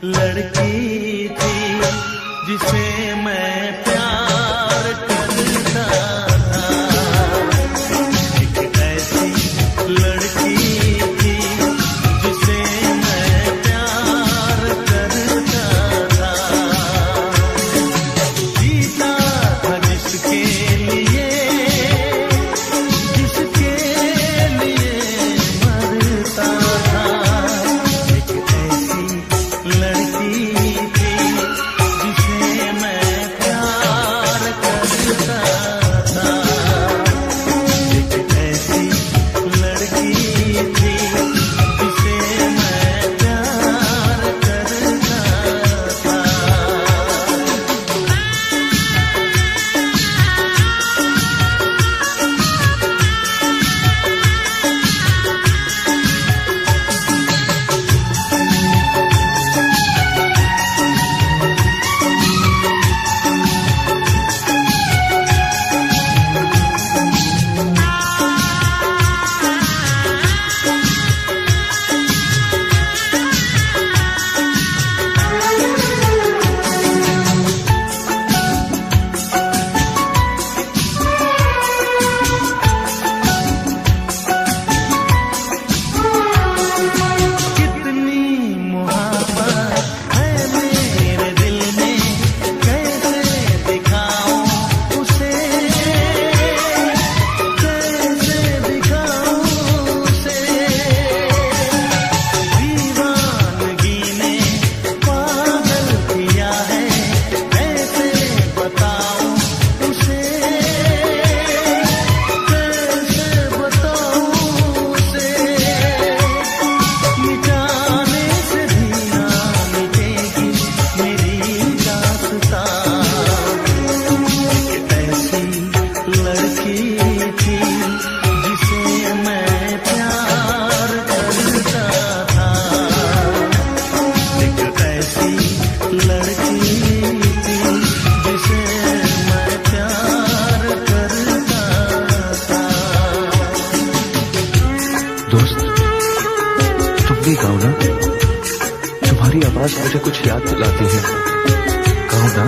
लड़की थी जिसे मैं प्यार करता था। एक ऐसी लड़की थी जिसे मैं प्यार करता था। जीता था जिसके लिए मरता था। एक ऐसी लड़की थी जिसे मैं प्यार करता था। एक ऐसी लड़की थी जिसे मैं प्यार करता था। दोस्त, तुम भी गाओ ना। तुम्हारी आवाज मुझे कुछ याद दिलाती है। गाओ ना।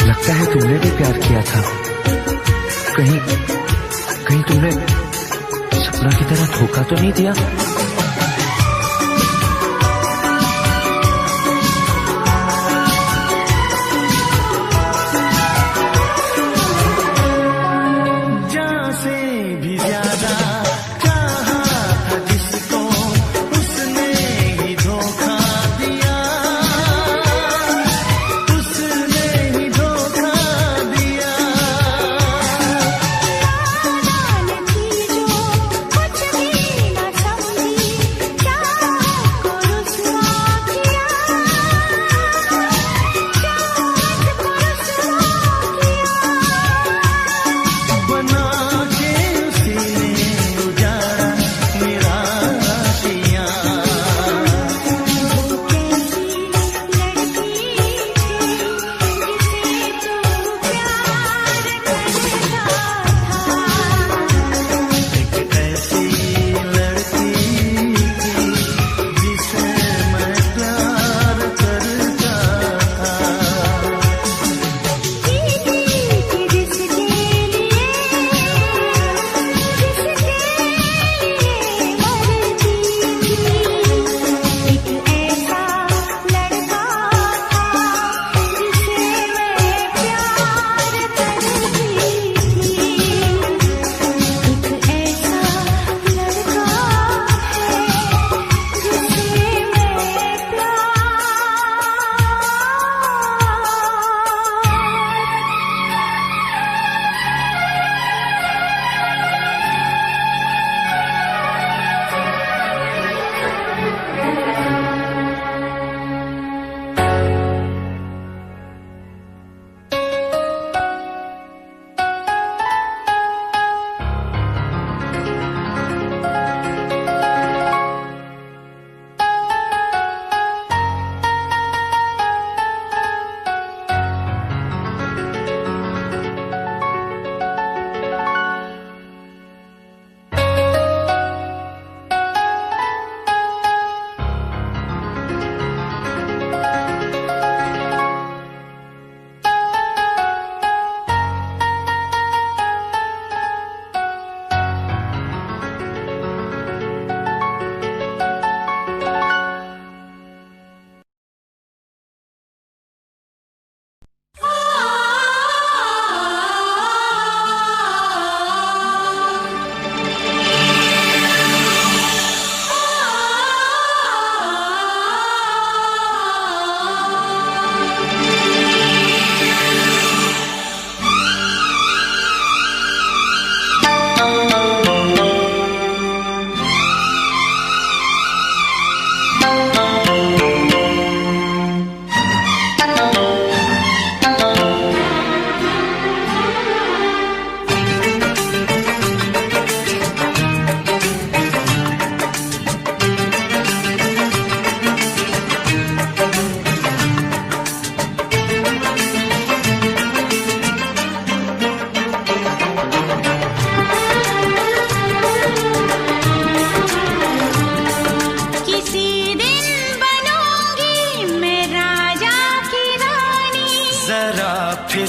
लगता है तुमने भी प्यार किया था। कहीं तुमने सपना की तरह धोखा तो नहीं दिया? जान से भी ज्यादा चाहा था जिसको उसने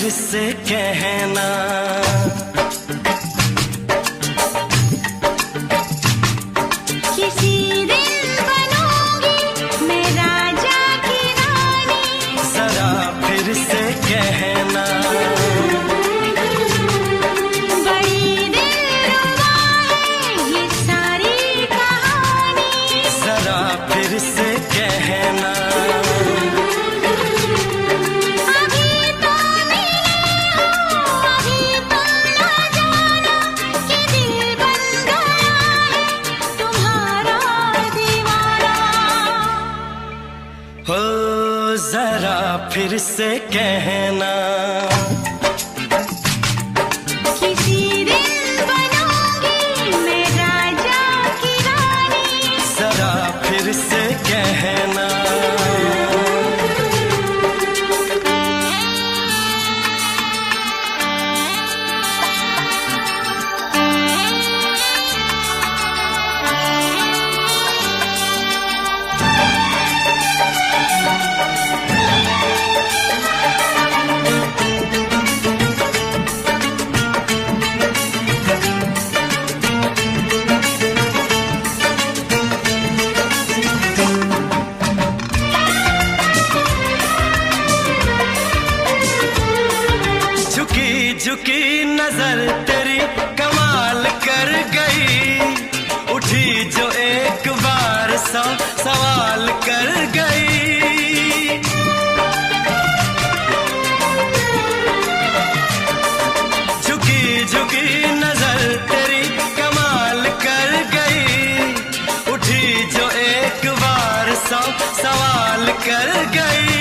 फिर से कहना। किसी दिन बनूंगी मैं राजा की रानी, जरा फिर से कहना। बड़ी दिलरुबा है ये सारी कहानी, जरा फिर से कहना। अभी तो मिले हो, अभी तो ना जाना कि दिल बन गया है तुम्हारा दीवाना। हो जरा फिर से कहना। किसी दिन बनूंगी मैं राजा की रानी, जरा फिर से कहना। झुकी झुकी नजर तेरी कमाल कर गई, उठी जो एक बार 100 सवाल कर गई। झुकी झुकी नजर तेरी कमाल कर गई, उठी जो एक बार 100 सवाल कर गई।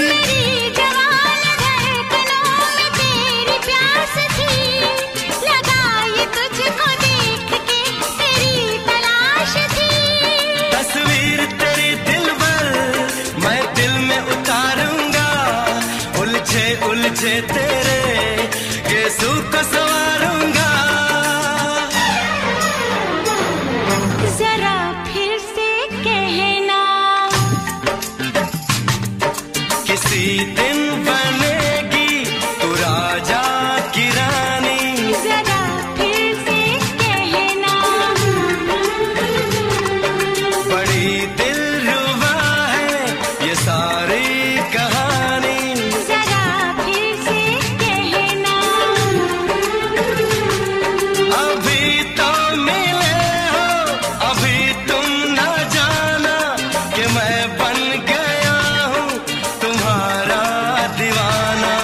मेरी जवान धड़कनों में तेरी प्यास थी, लगाई तुझको देख के तेरी तलाश थी। तस्वीर तेरी दिल भर मैं दिल में उतारूंगा, उलझे उलझे तेरे गेसू को संवारूंगा। जरा फिर से कहना, किसी दिन बनेगी तू राजा की रानी, जरा फिर से कहना। बड़ी दिलरुबा है ये सारी कहानी। जरा फिर से कहना, अभी तो मिले हो, अभी तुम न जाना कि मैं बन गया हूँ तुम्हारा दीवाना।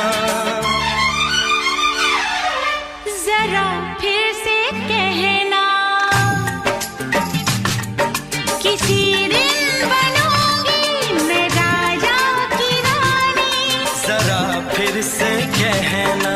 जरा फिर से कहना, किसी दिन बनूंगी मैं राजा की रानी, जरा फिर से कहना।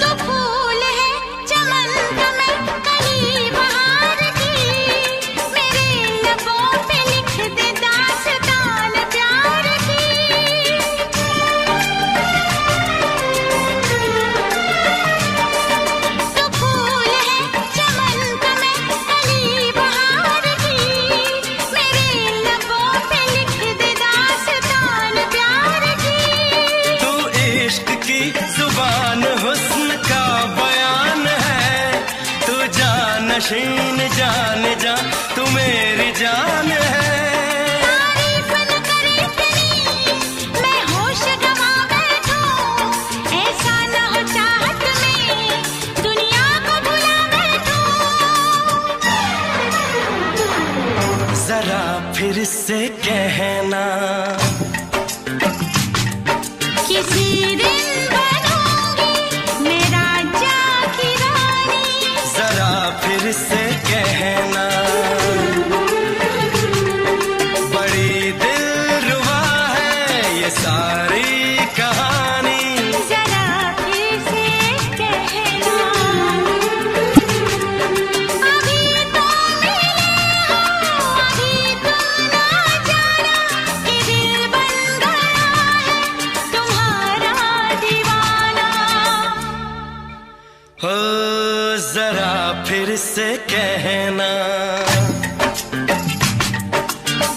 तो फूल है चमन का मैं कली बहार की, मेरे लबों पे लिख दे दास्तान प्यार की। तो फूल है चमन का मैं कली बहार की, मेरे लबों पे लिख दे दास्तान प्यार की। तू इश्क की जुबान हुस्न का बयान है, तू जानशीन जान जा तू मेरी जान है। तारीफ न करे इतनी मैं होश गवा बैठूं, ऐसा न हो चाहत में दुनिया को भुला बैठूं। जरा फिर से कहना, किसी दिन बनूंगी मैं राजा की रानी, जरा फिर से कहना। बड़ी जरा फिर से कहना,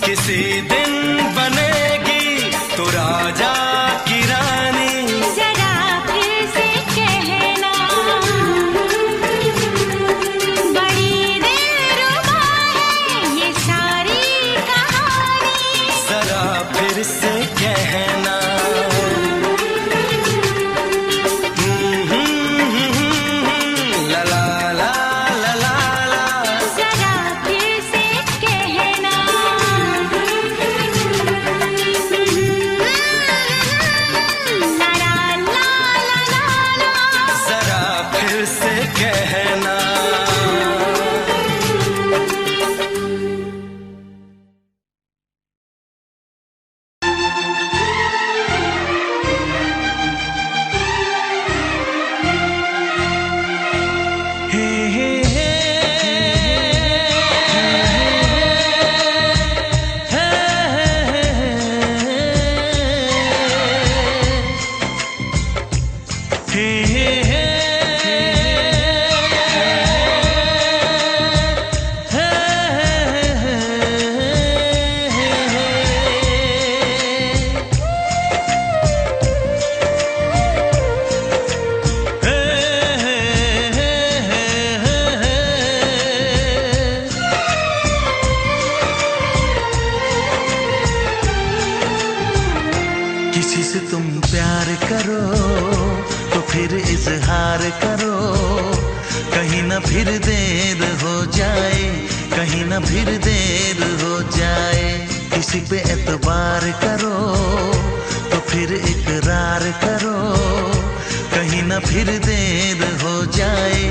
किसी दिन बनेगी तू राजा की रानी। जरा फिर से कहना, बड़ी दिलरुबा है ये सारी कहानी। जरा फिर से कहना, ला ला ला ला ला ला। जरा फिर से कहना, ला ला ला ला ला ला। जरा फिर से कहना। हे हे हे किसी से तुम प्यार करो तो फिर इजहार करो, कहीं ना फिर देर हो जाए, कहीं ना फिर देर हो जाए। किसी पे एतबार करो तो फिर इकरार करो, कहीं ना फिर देर हो जाए,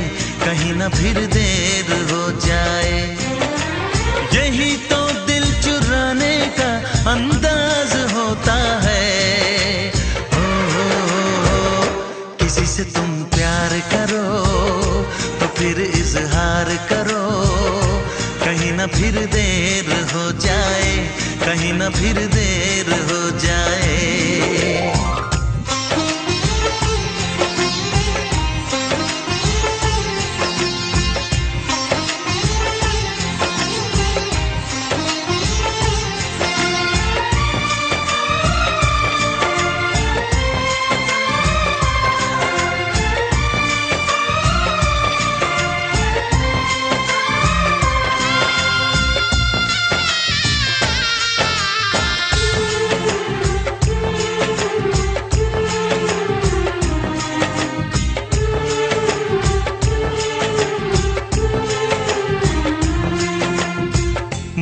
कहीं ना फिर देर हो जाए। यही तो दिल चुराने का अंदाज होता है। किसी से तुम प्यार करो तो फिर इजहार करो, कहीं ना फिर देर हो जाए, कहीं ना फिर देर हो जाए।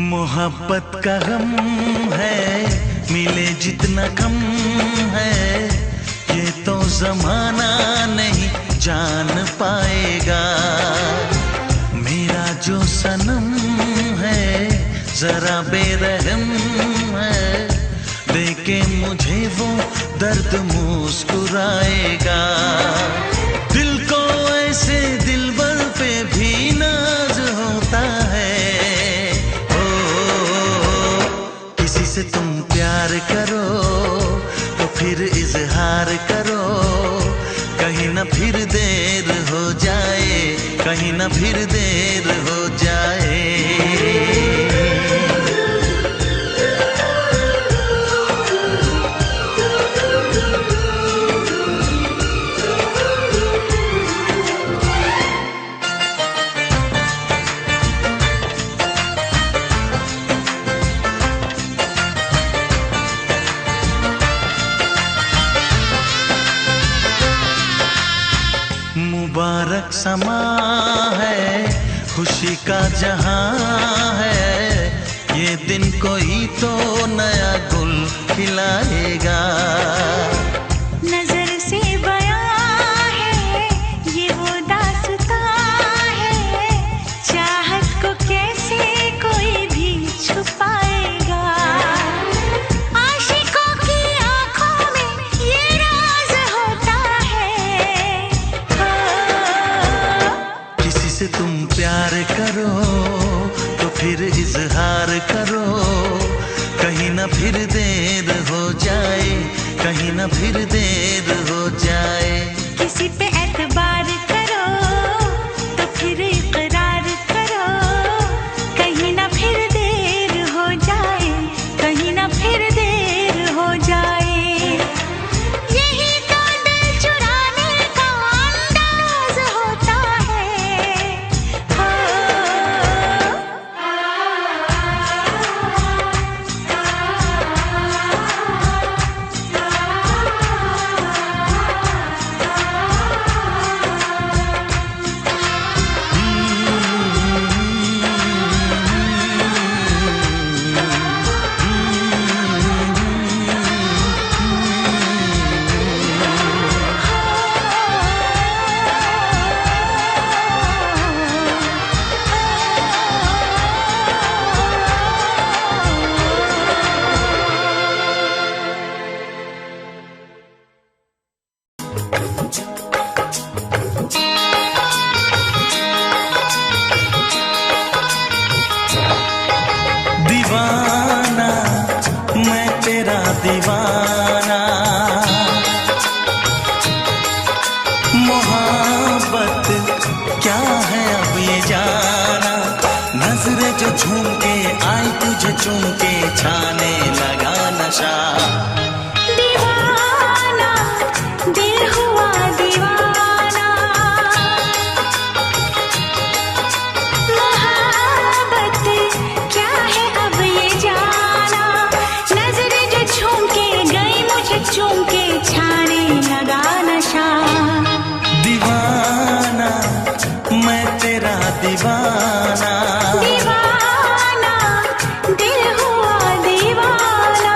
मोहब्बत का गम है, मिले जितना कम है, ये तो जमाना नहीं जान पाएगा। मेरा जो सनम है जरा बेरहम है, देके मुझे वो दर्द मुस्कुराएगा। दिल को ऐसे दिलबर पे भी नाज होता है। किसी से तुम प्यार करो तो फिर इजहार करो, कहीं ना फिर देर हो जाए, कहीं ना फिर देर हो जाए। मुबारक समा है, खुशी का जहां है, ये दिन कोई तो नया गुल खिलाएगा। नजर से बयां है ये वो दास्तां है, चाहत को कैसे कोई भी छुपाएगा। आशिकों की आंखों में ये राज होता है। किसी से तुम प्यार करो तो फिर इजहार करो, कहीं ना फिर देर हो जाए, कहीं ना फिर देर हो जाए। किसी पे एतबार करो क्या है अब ये जाना, नजरें जो झूम के आई तुझे चूम के छाने लगा नशा। दीवाना दिल हुआ दीवाना, मोहब्बत क्या है अब ये जाना, नजरें जो झूम के गई मुझे चूम के छाने लगा नशा। दीवाना मैं तेरा दीवाना, दीवाना दिल हुआ दीवाना।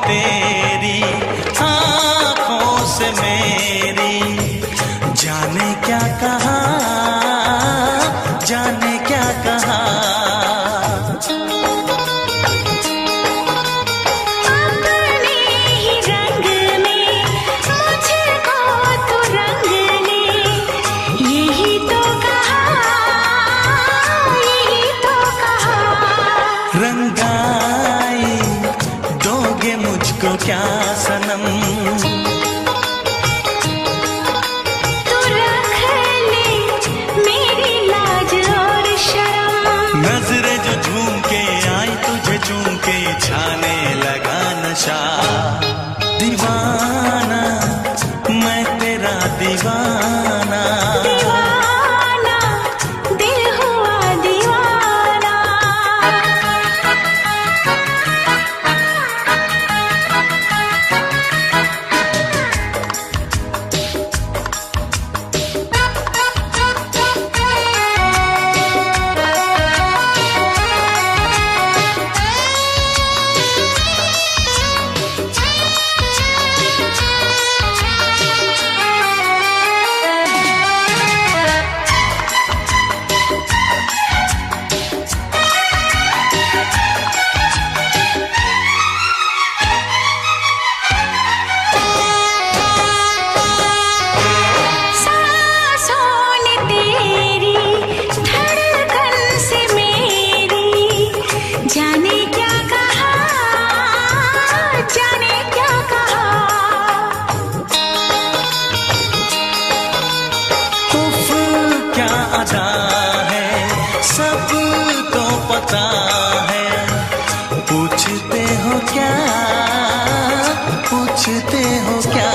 तेरी आँखों से मेरी जाने क्या कहा, जाने क्या कहा। अपने ही रंग में मुझको तो रंग ले, यही तो कहा, यही तो कहा। रंगाई दोगे मुझको क्या सनम, तू रख ले मेरी लाज और शर्म, नजरें जो झूम के आई तुझे चूम के छाने लगा नशा। दीवाना मैं तेरा दीवाना, दीवाना दिल हुआ दीवाना। जाने क्या कहा, जाने क्या कहा। उफ क्या अदा है सब तो पता है, पूछते हो क्या, पूछते हो क्या।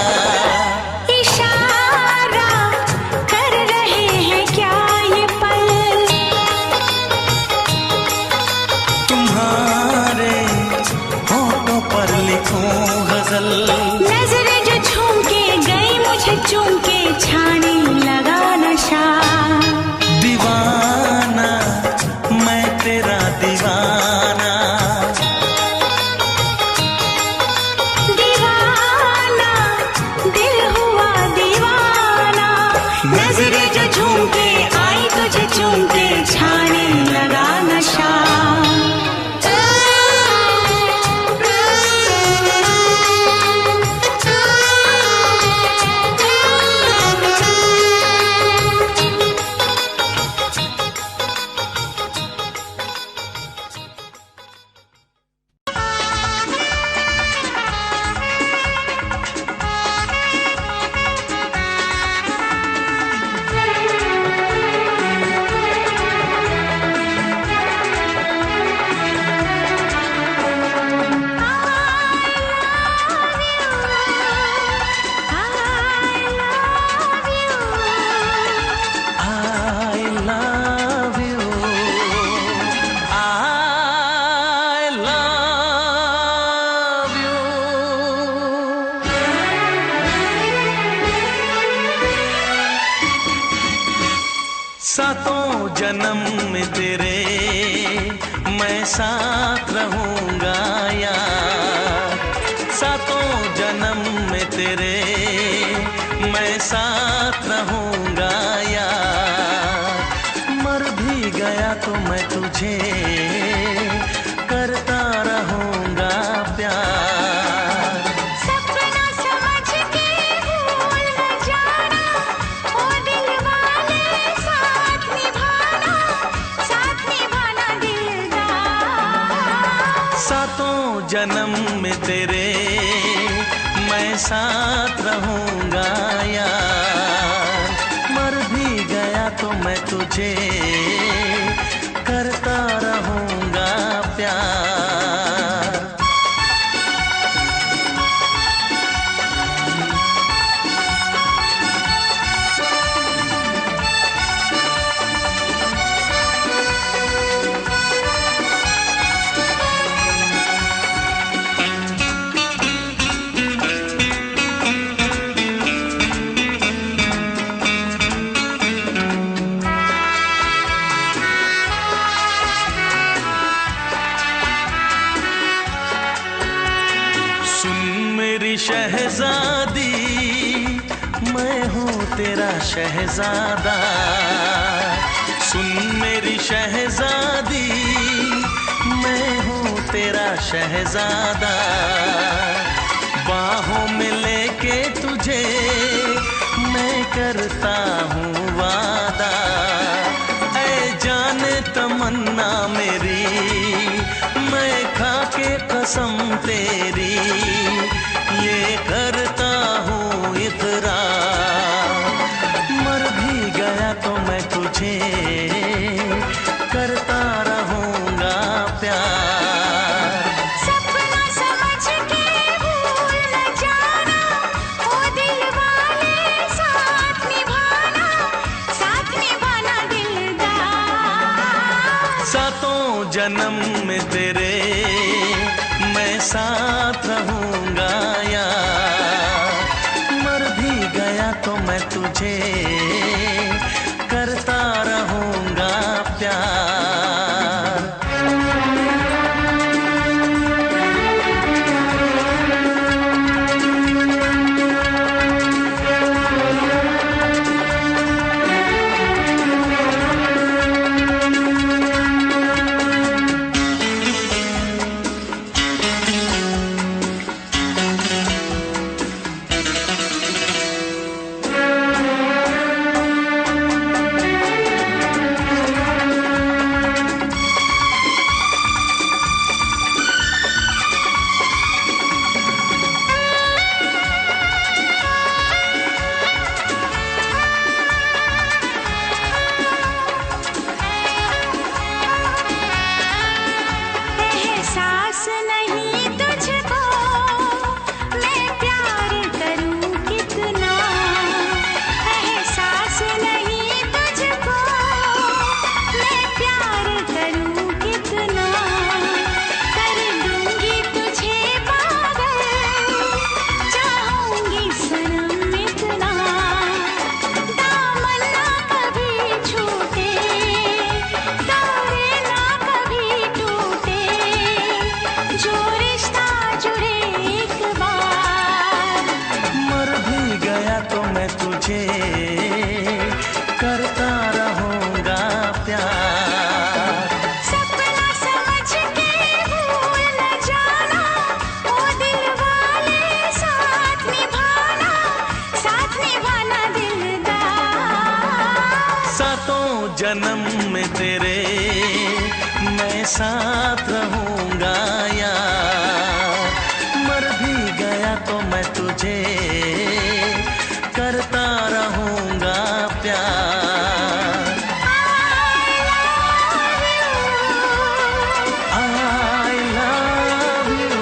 इशारा कर रहे हैं क्या ये पल, तुम्हारे होठों पर लिखूं गजल, नजरें जो झूम के गई मुझे चूम के छाने लगा नशा। दीवाना जन्म में तेरे मैं साथ रहूंगा यार, सातों जन्म में तेरे मैं साथ रहूंगा यार। मर भी गया तो मैं तुझे करता रहूंगा प्यार। सपना समझ के भूल न जाना, ओ दिल वाले साथ निभाना दिलदार। सातों जन्म में तेरे मैं साथ रहूंगा यार, मर भी गया तो मैं तुझे करता रहूंगा प्यार। शहजादी मैं हूँ तेरा शहजादा, सुन मेरी शहजादी मैं हूँ तेरा शहजादा। बाहों में लेके तुझे मैं करता हूँ वादा, ऐ जाने तमन्ना मेरी मैं खा के कसम तेरी ये करता हूँ इकरार। मर भी गया तो मैं तुझे करता रहूंगा प्यार। सपना समझ के भूल न जाना, ओ दिल वाले साथ निभाना दिलदार। सातों जन्म में तेरे मैं साथ रहूंगा यार, मर भी गया तो मैं तुझे करता रहूंगा प्यार। करता रहूंगा प्यार। सपना समझ के भूल न जाना, ओ दिल वाले साथ निभाना दिलदार। सातों जन्म में तेरे मैं साथ रहूंगा यार, मर भी गया तो मैं तुझे करता रहूंगा प्यार। I love you।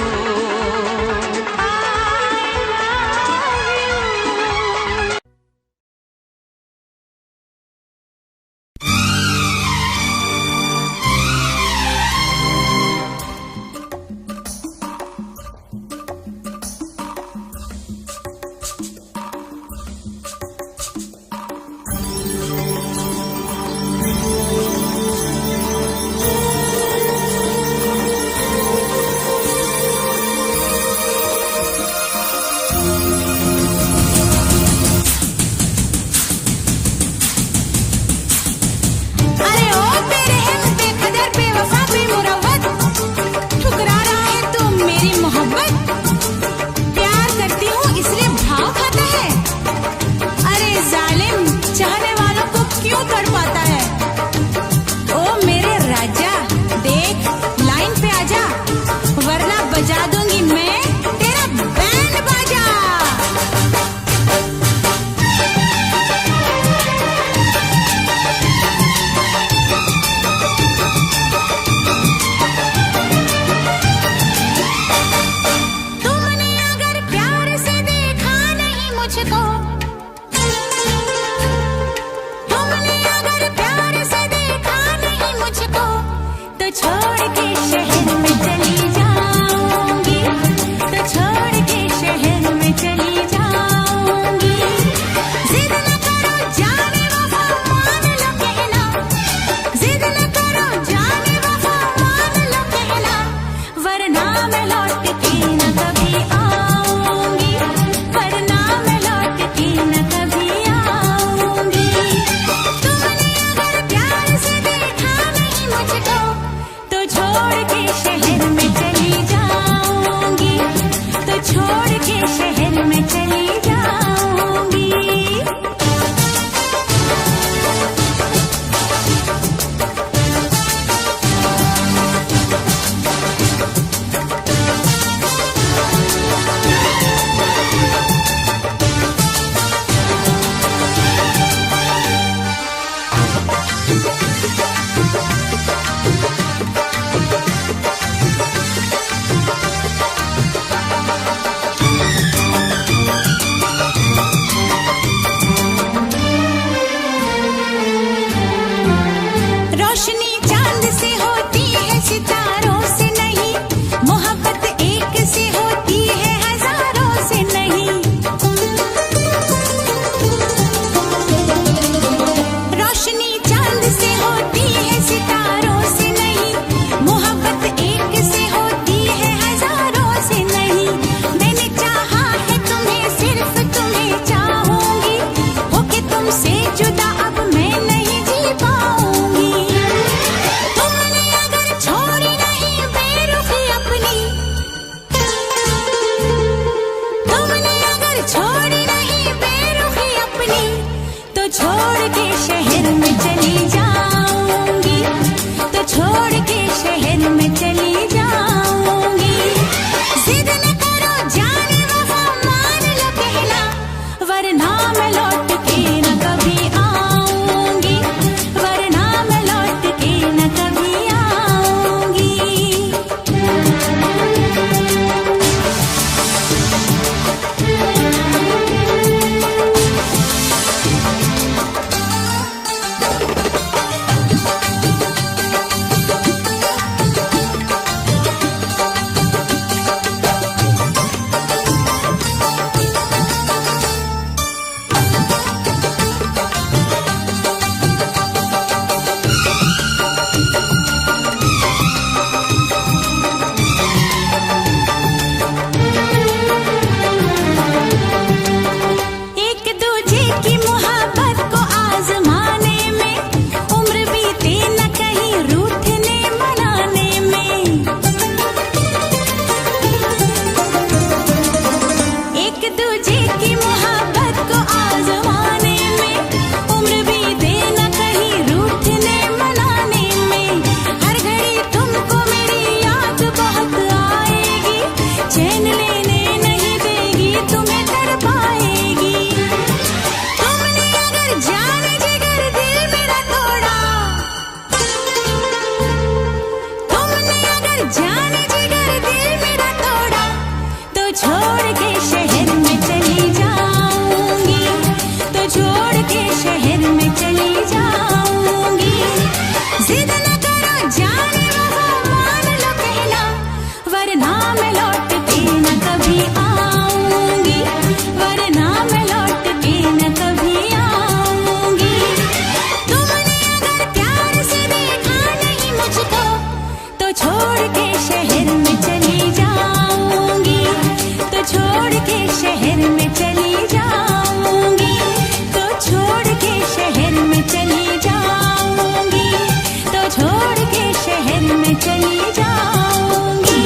चली जाऊंगी।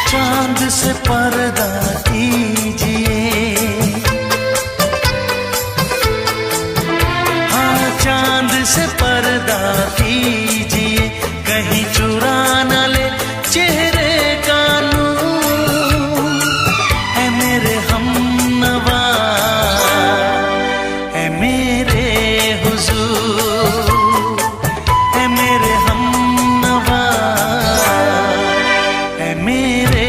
चांद से पर्दा कीजिए, हाँ चांद से पर्दा कीजिए, कहीं चुरा न ले चेहरे का नूर। है मेरे हमनवा, है मेरे हुजूर, है मेरे हमनवा, है मेरे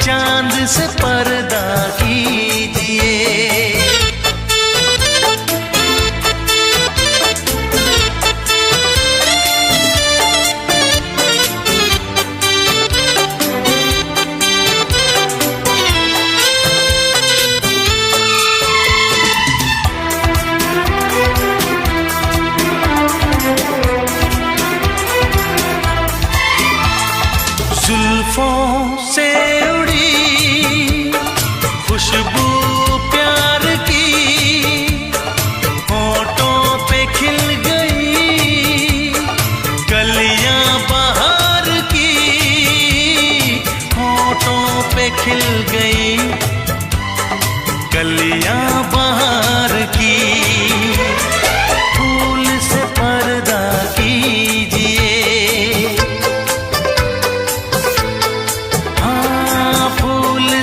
चांद से पर्दा कीजिए। जुल्फों से उड़ी खुशबू प्यार की, होठों पे खिल गई कलियां बहार की, होठों पे खिल गई कलियां बहार की। फूल से पर्दा कीजिए,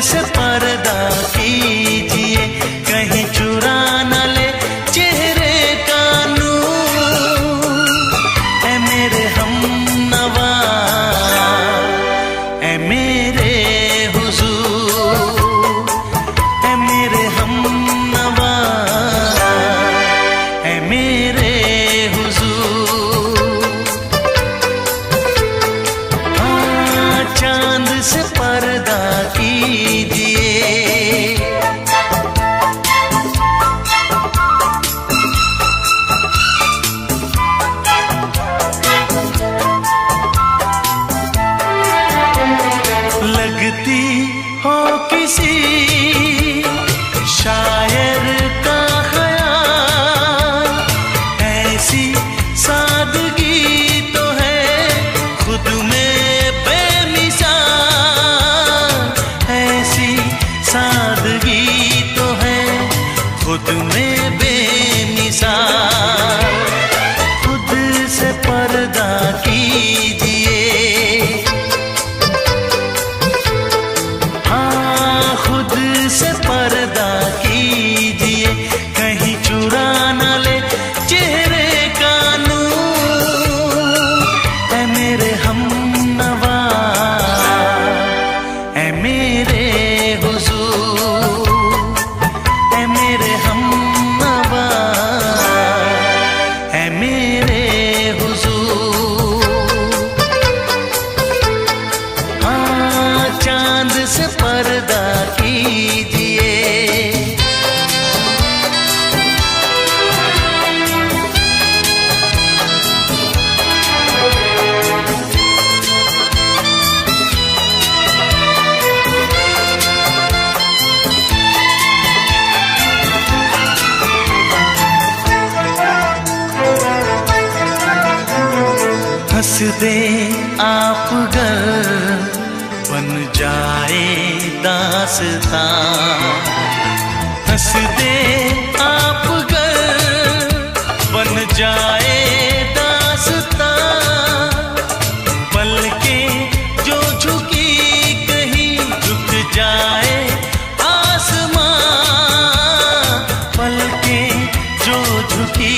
से पर्दा कीजिए, कहीं चुरा न ले चेहरे का नूर। है मेरे हमनवा, है मेरे हुजूर, है मेरे हमनवा, है मेरे हुजूर। हाँ चांद से पर्दा कीजिए। लगती हो किसी शायर का ख्याल, ऐसी सादगी तो है खुद में बेमिसाल, ऐसी सादगी तो है खुद में बेमिसाल। खुद से पर्दा कीजिए, हाँ खुद से पर्दा कीजिए, कहीं चुरा न ले चेहरे का नूर। है मेरे हमनवा, है मेरे हुजूर, है मेरे हमनवा, है मेरे हुजूर। हाँ चांद से पर्दा कीजिए। हंस दे आप गर बन जाए दास्तां, हंस दे आप गर बन जाए दास्तां। पलकें जो झुकी कहीं झुक जाए आसमां, पलकें जो झुकी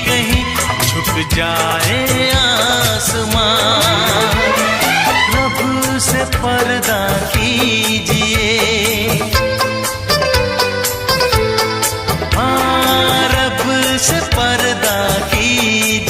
कहीं झुक जाए आसमां। रब से पर्दा कीजिए, हाँ रब से पर्दा कीजिए,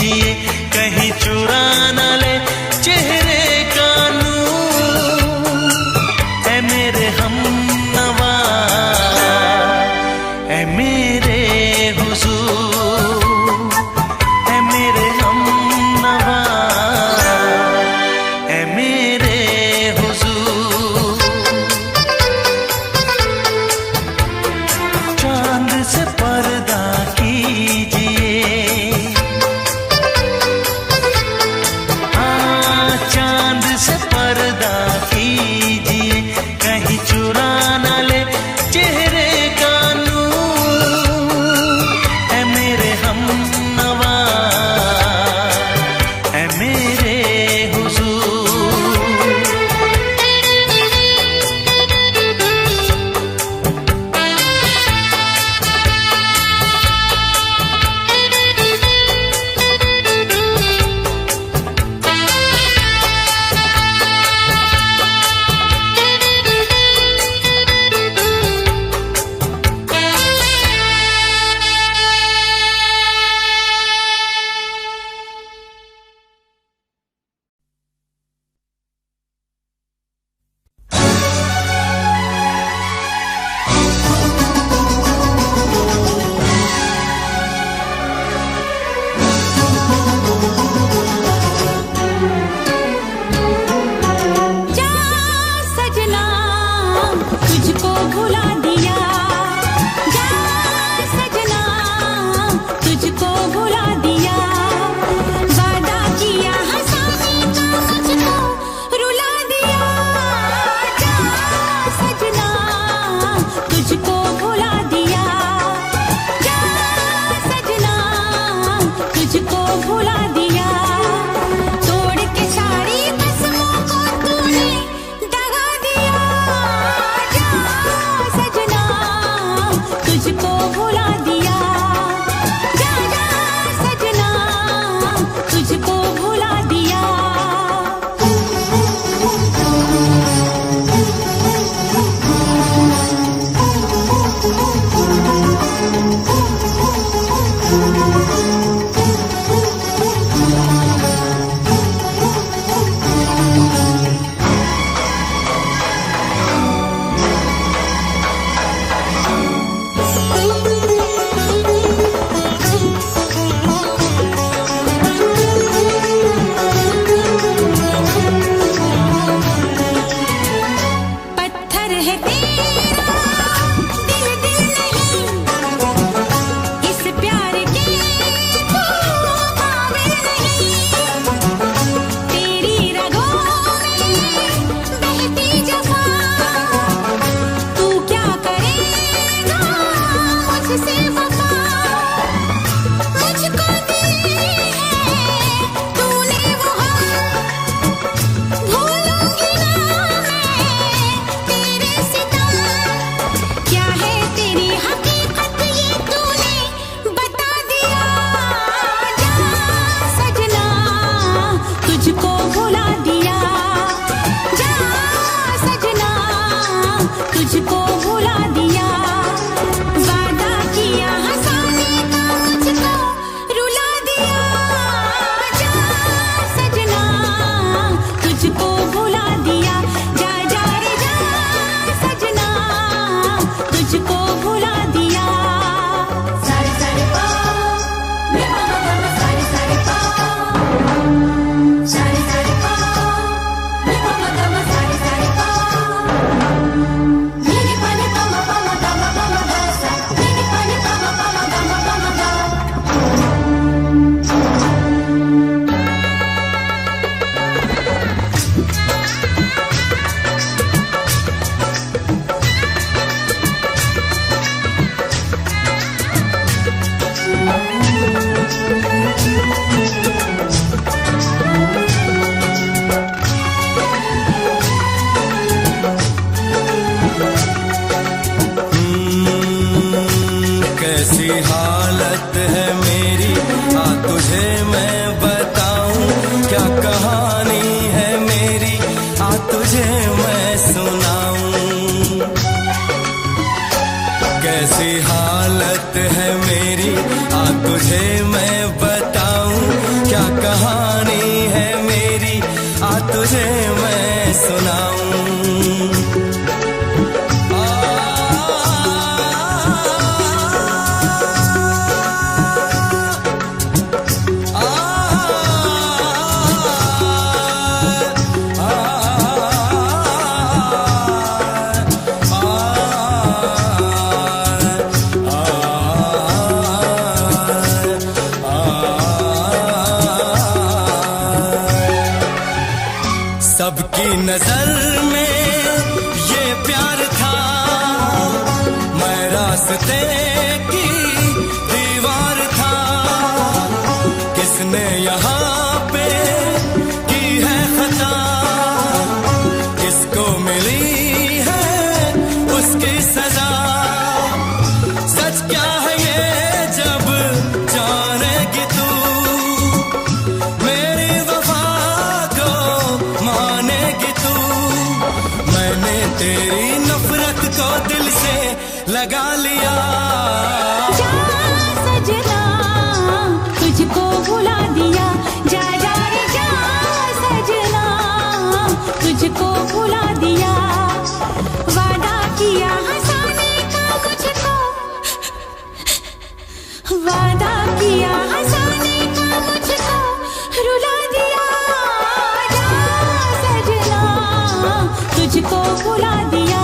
तुझको भुला दिया,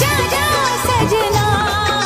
जा जा सजना।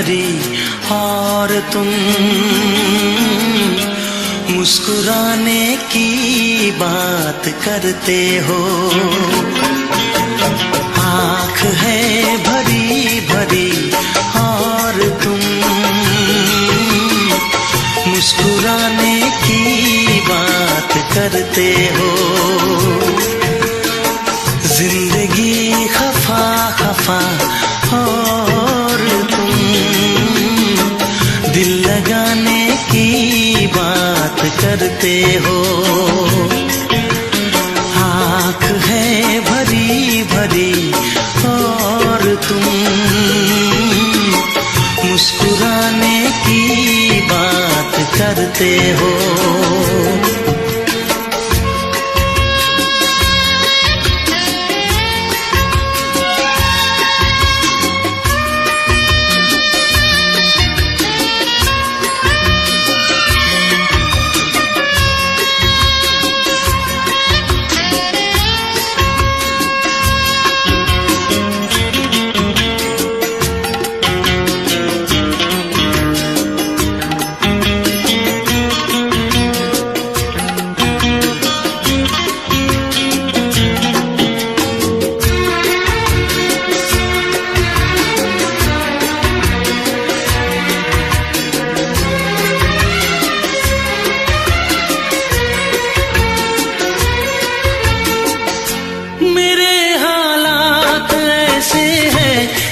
भरी और तुम मुस्कुराने की बात करते हो। आँख है भरी भरी और तुम मुस्कुराने की बात करते हो। जिंदगी खफा खफा और तुम दिल लगाने की बात करते हो। आँख है भरी भरी और तुम मुस्कुराने की बात करते हो।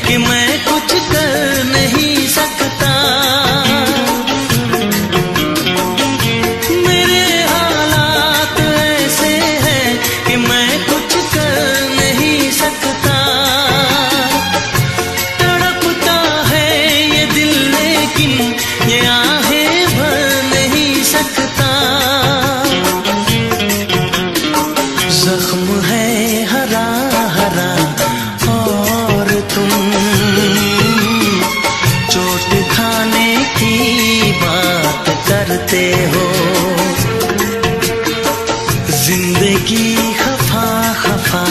कि मैं कुछ कर नहीं सकता। मेरे हालात ऐसे हैं कि मैं कुछ कर नहीं सकता। तड़पता है ये दिल लेकिन ये आहें भर नहीं सकता। जख्म है हरा हरा और तुम चोट खाने की बात करते हो। जिंदगी खफा खफा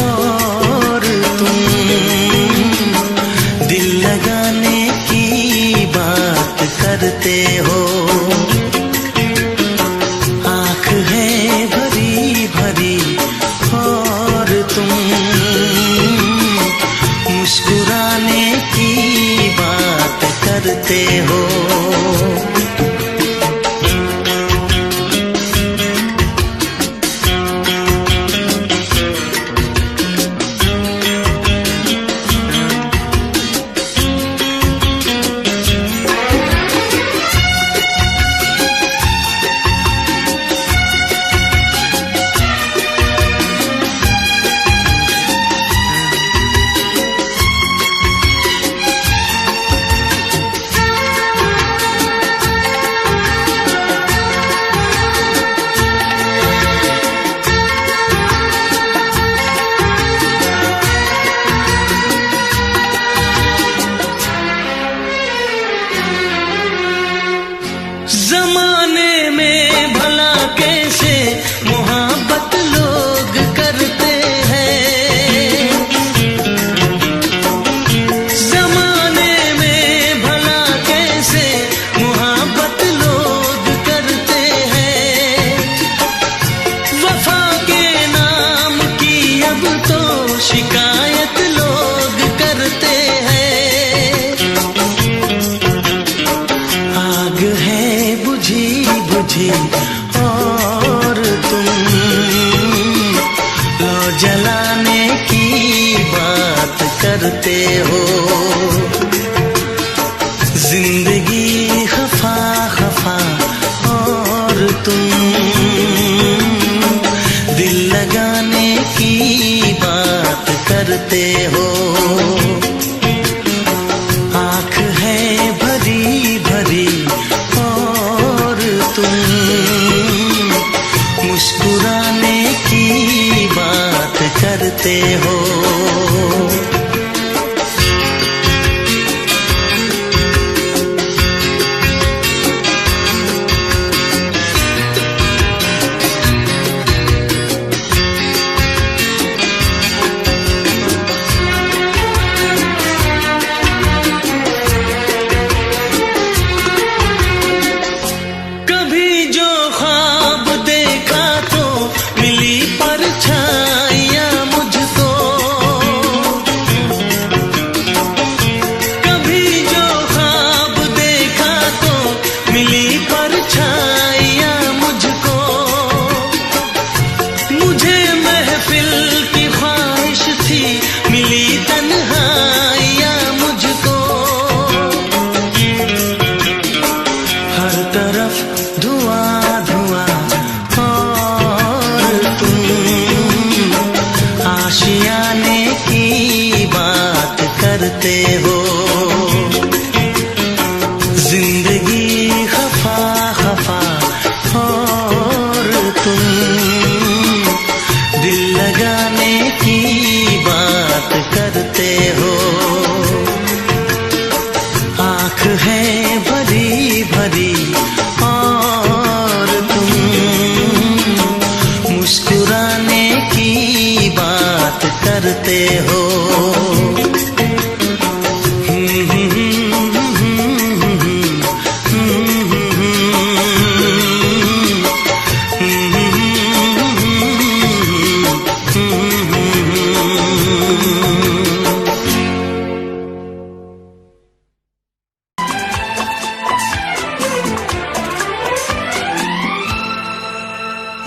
और तुम दिल लगाने की बात करते हो। आँख है भरी भरी और तुम मुस्कुराने की बात करते हो। जमाने में भला कैसे मोहब्बत लोग करते हैं। जमाने में भला कैसे मोहब्बत लोग करते हैं। वफा के नाम की अब तो शिकायत लोग करते हैं। आग है बुझी बुझी और तुम लो जलाने की बात करते हो। जिंदगी खफा खफा और तुम दिल लगाने की बात करते हो। आँख है भरी भरी और तुम मुस्कुराने की बात करते हो। जिंदगी खफा खफा और तुम दिल लगाने की बात करते हो। आँख है भरी भरी और तुम मुस्कुराने की बात करते हो।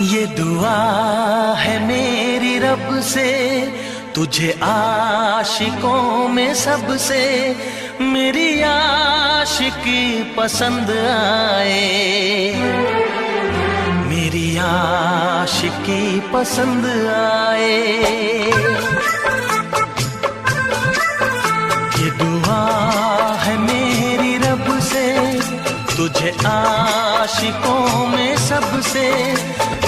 ये दुआ है मेरी रब से तुझे आशिकों में सबसे मेरी आशिकी पसंद आए, मेरी आशिकी पसंद आए। ये दुआ है मेरी रब से तुझे आशिकों में सबसे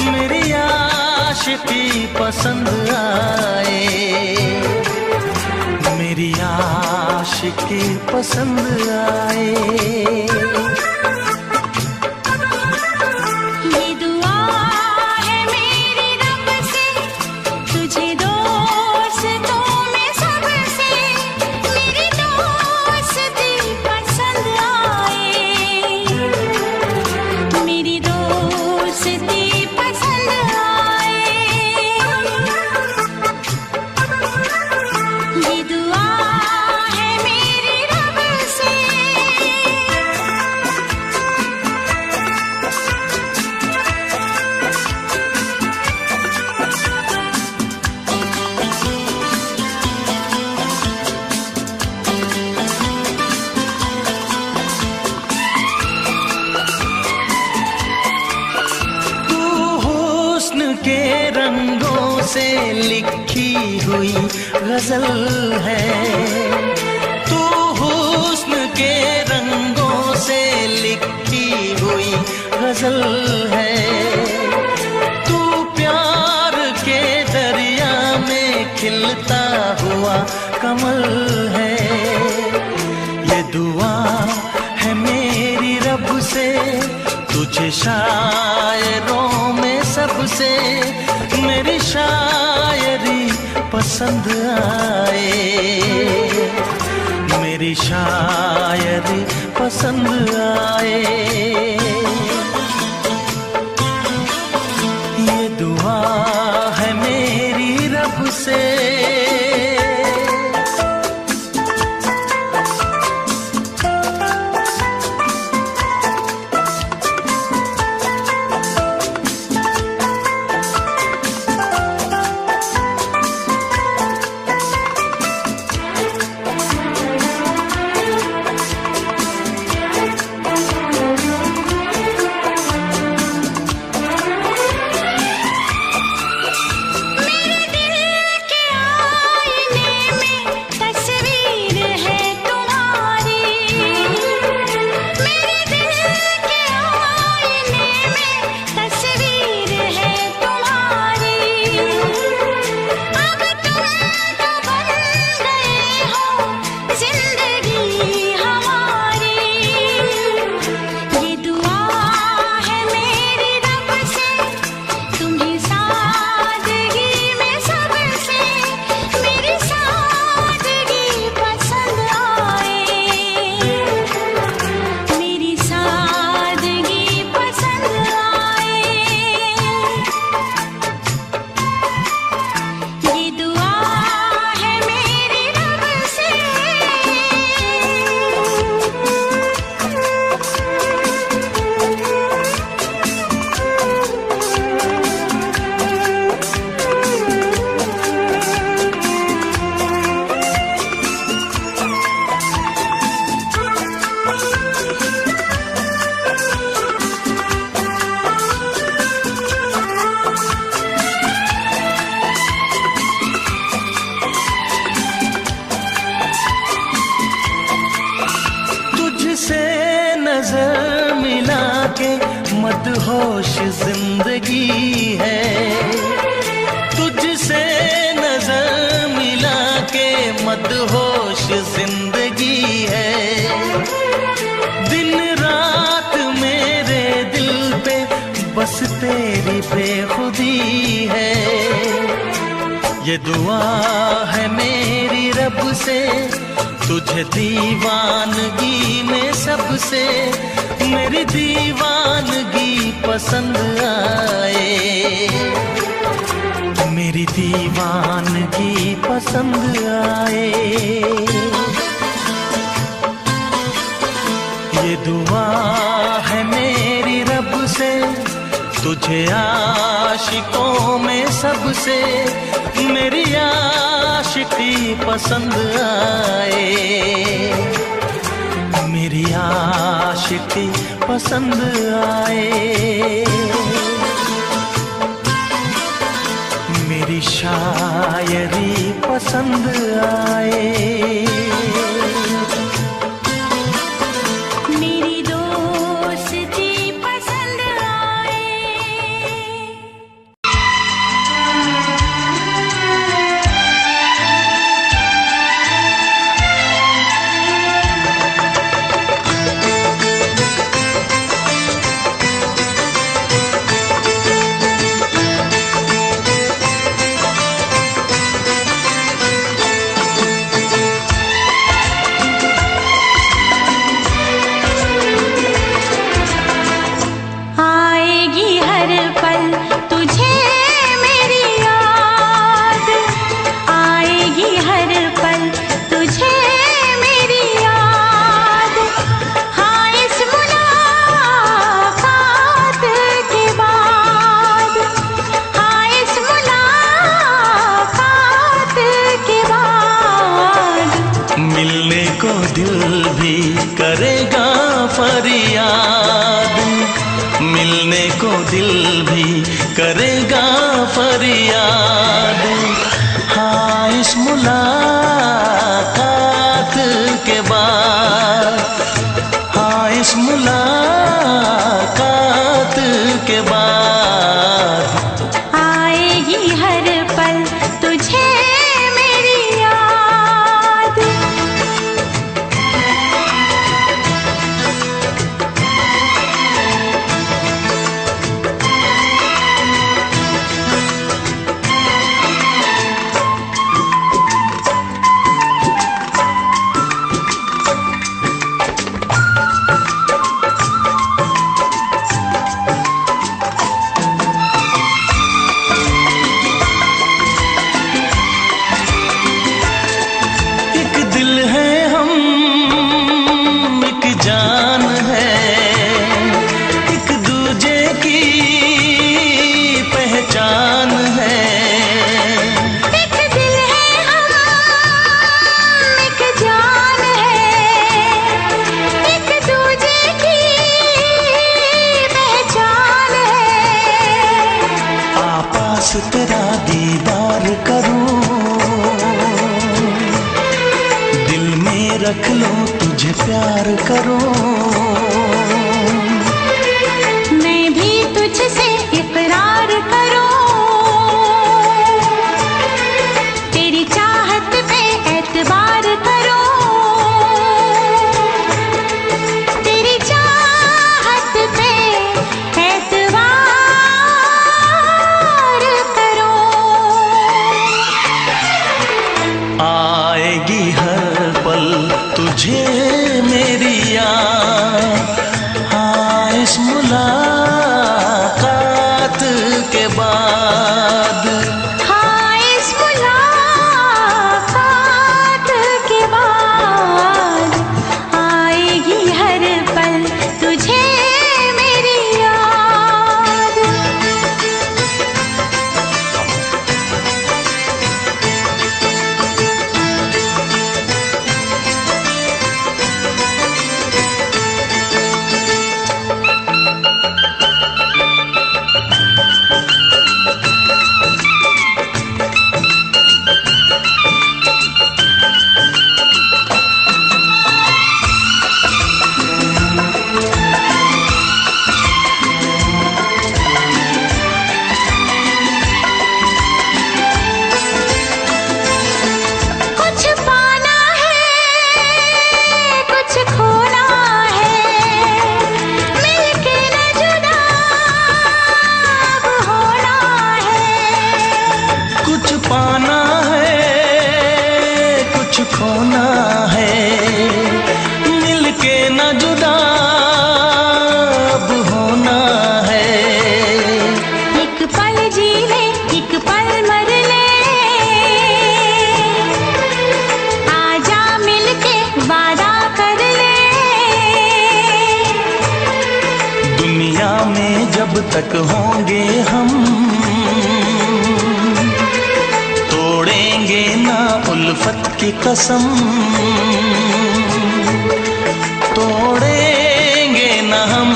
मेरी आशिकी पसंद आए, मेरी आशिकी पसंद आए। के रंगों से लिखी हुई गजल है, तू हुस्न के रंगों से लिखी हुई गजल है। तू प्यार के दरिया में खिलता हुआ कमल है। ये दुआ है मेरी रब से तुझे शायरों में सबसे मेरी शायरी पसंद आए, मेरी शायरी पसंद आए। ये दुआ है मेरी रब से। नजर मिला के मदहोश जिंदगी है, तुझसे नजर मिला के मदहोश जिंदगी है। दिन रात मेरे दिल पे बस तेरी बेखुदी है। ये दुआ है मेरी रब से, तुझे दीवानगी में सबसे मेरी दीवानगी पसंद आए, मेरी दीवानगी पसंद आए। ये दुआ है मेरी रब से, तुझे आशिकों में सबसे मेरी आशिकी पसंद आए, मेरी आशिकी पसंद आए। मेरी शायरी पसंद आए, मेरी दोस्ती पसंद आए। आएगी हर पल तुझे मेरी याद, आएगी हर पल तुझे मेरी याद। हाँ इस मुलाकात के बाद, हाँ इस मुलाकात के बाद मिलने को दिल भी करेगा फरियाद, मिलने को दिल भी करेगा फरियाद। हाँ इस मुलाकात के बाद, हाँ इस मुलाकात के बाद आएगी हर पल तुझे मेरी याद। में जब तक होंगे हम, तोड़ेंगे ना उल्फत की कसम, तोड़ेंगे ना हम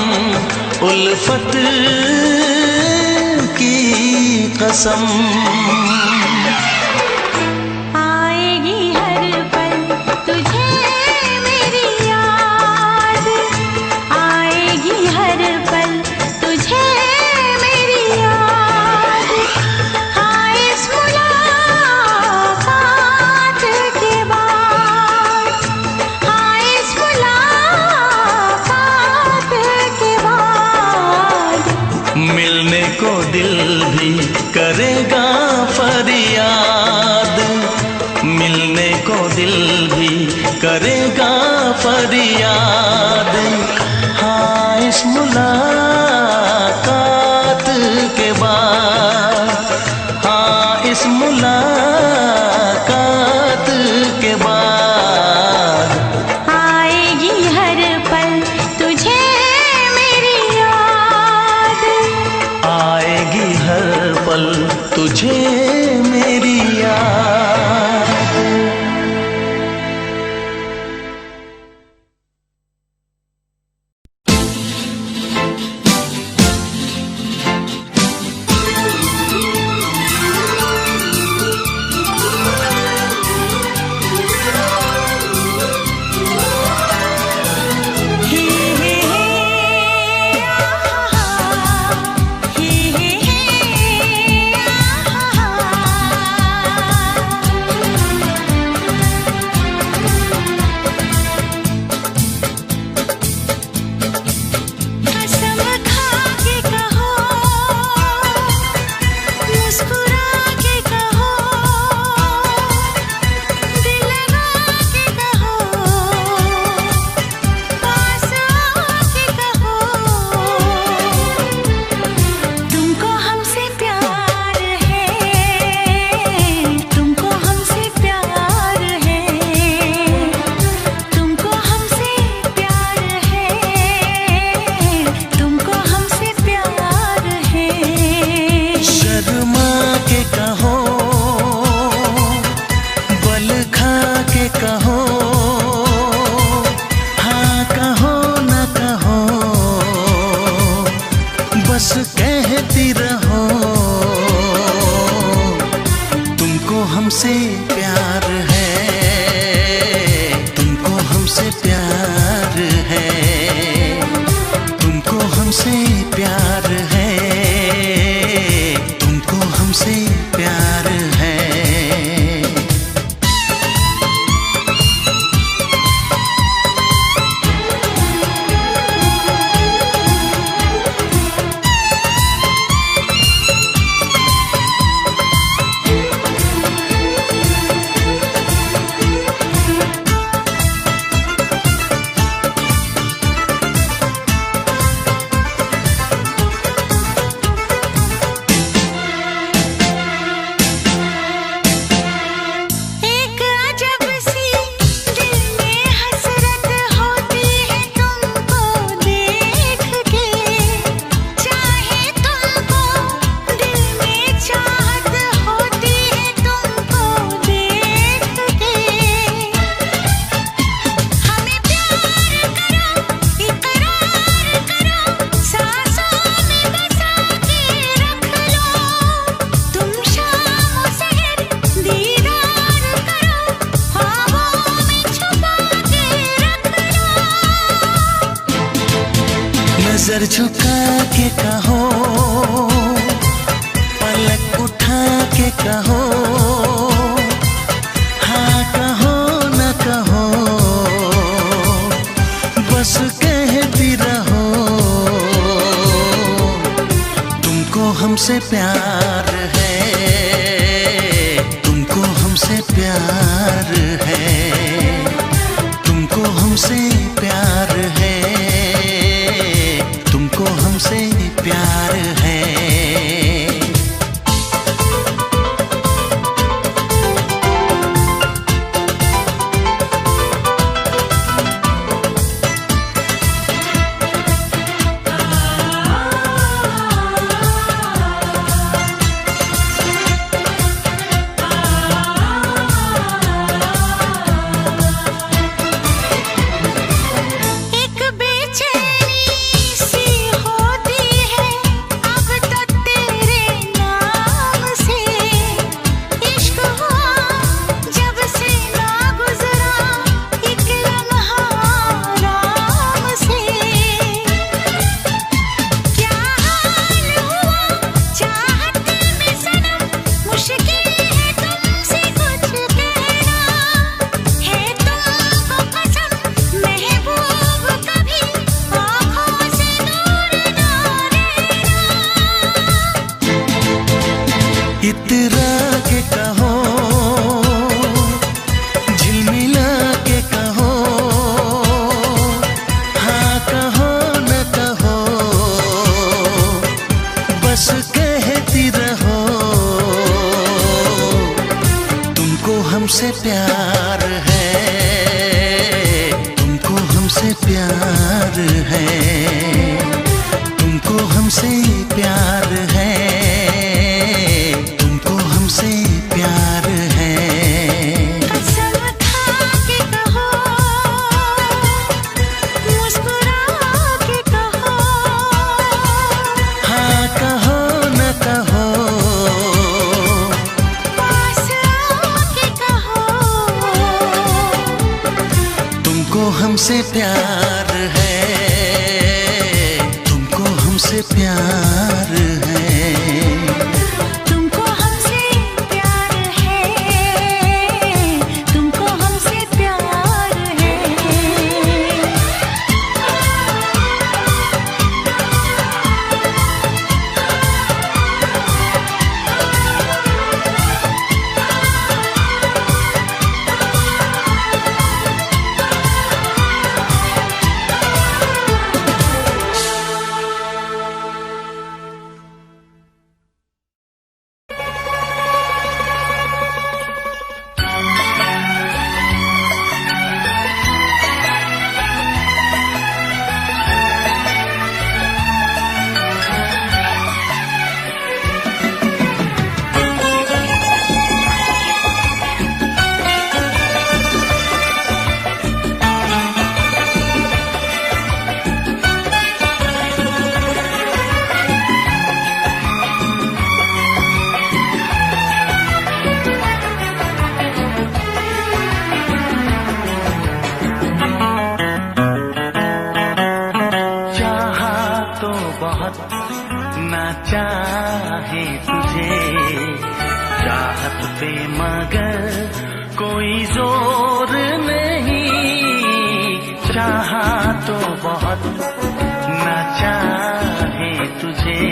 उल्फत की कसम। आएगी हर पल तुझे मेरी याद, आएगी हर पल तुझे मेरी याद। हाँ इस मुलाकात के बाद, हाँ इस मुलाकात के बाद मिलने को दिल भी करेगा फरियाद, मिलने को दिल भी करेगा फरियाद। हाँ इस मुलाकात के बाद, हाँ इस मुलाकात के बाद आएगी हर पल तुझे मेरी याद, आएगी हर पल तुझे मेरी याद। कसम खा के कहो, मुस्कुरा के कहो, दिल लगा के कहो, पास आके कहो, तुमको हमसे प्यार है, तुमको हमसे प्यार है, तुमको हमसे प्यार है, तुमको हमसे प्यार है। शर्मा के कहो, बल खा के कहो, हाँ कहो न कहो, बस कहती रहो, तुमको हमसे प्यार है, तुमको हमसे प्यार है, तुमको हमसे प्यार है, तुमको हमसे प्यार है। एक अजब सी दिल में हसरत होती है तुमको देख के, चाहे तुमको दिल में चाहत होती है तुमको देख के। हमें प्यार करो, इकरार करो, सांसों में बसा के रख लो, तुम शाम सहर दीदार करो, ख्वाबों में छुपा के रख लो। नजर झुका के कहो, पलक उठा के कहो, हाँ कहो न कहो, बस कहती रहो, तुमको हमसे प्यार है, तुमको हमसे प्यार है, तुमको हमसे प्यार है, तुमको हमसे प्यार है। हमसे प्यार है, तुमको हमसे प्यार है, तुमको हमसे प्यार है, तुमको हमसे प्यार है। कसम खा के कहो, मुस्कुरा के कहो, हाँ कहो न कहो, पास आके कहो, तुमको हमसे प्यार है, तुमको हमसे प्यार है। तुमको हमसे प्यार है, तुमको हमसे प्यार है। ना चाहे तुझे चाहत पे मगर कोई जोर नहीं, चाहा तो बहुत ना चाहे तुझे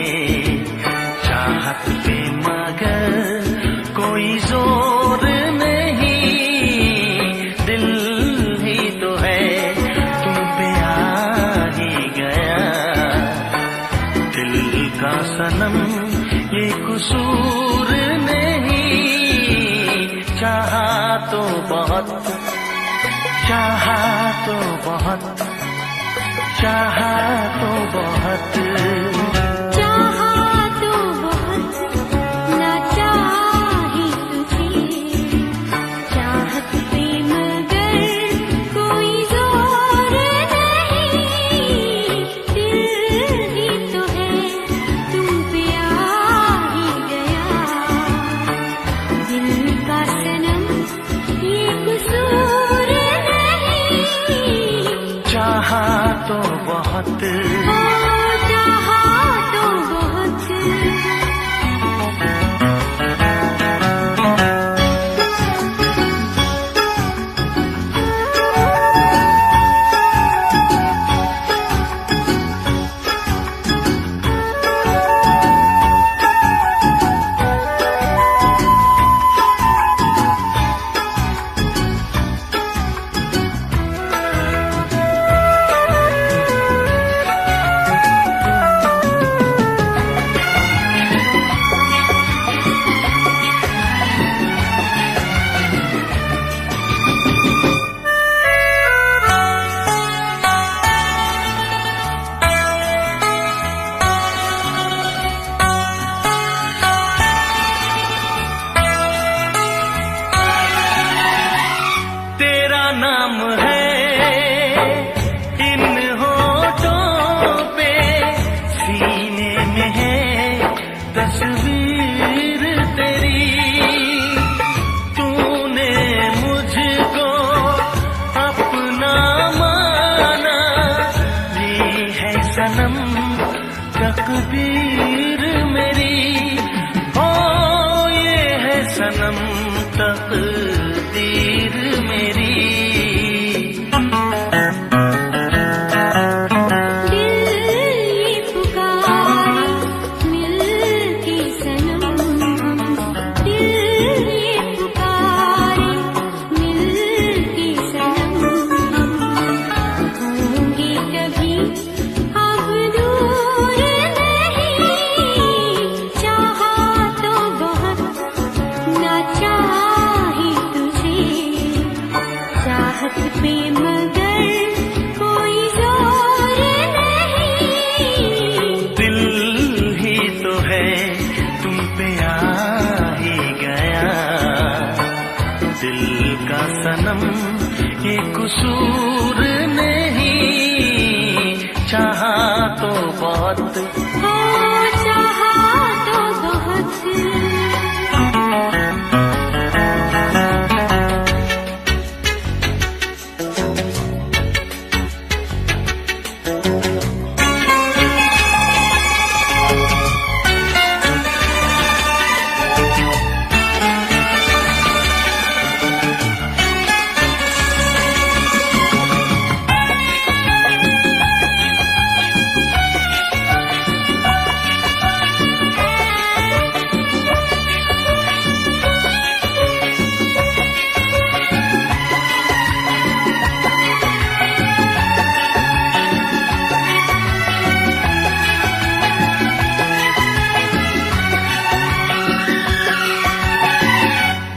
चाहत पे मगर कोई जोर नहीं, दिल ही तो है तुम पे आ ही गया, दिल का सनम ये कसूर नहीं, चाहा तो बहुत, चाहा तो बहुत, चाहा तो बहुत, चाहा तो बहुत ना चाहे तुझे चाहत पे मगर कोई जोर नहीं, दिल ही तो है तुम पे आ ही गया, दिल का सनम ये कसूर नहीं, चाहा तो बहुत, चाहा तो बहुत। तेरा नाम है इन होठों पे, सीने में है तस्वीर तेरी, तूने मुझको अपना माना, ये है सनम तकदीर मेरी, ओ ये है सनम तकदीर मेरी। चाहा तो बहुत ना चाहे तुझे कसूर नहीं, चाहा तो बहुत, हो चाहा तो बहुत।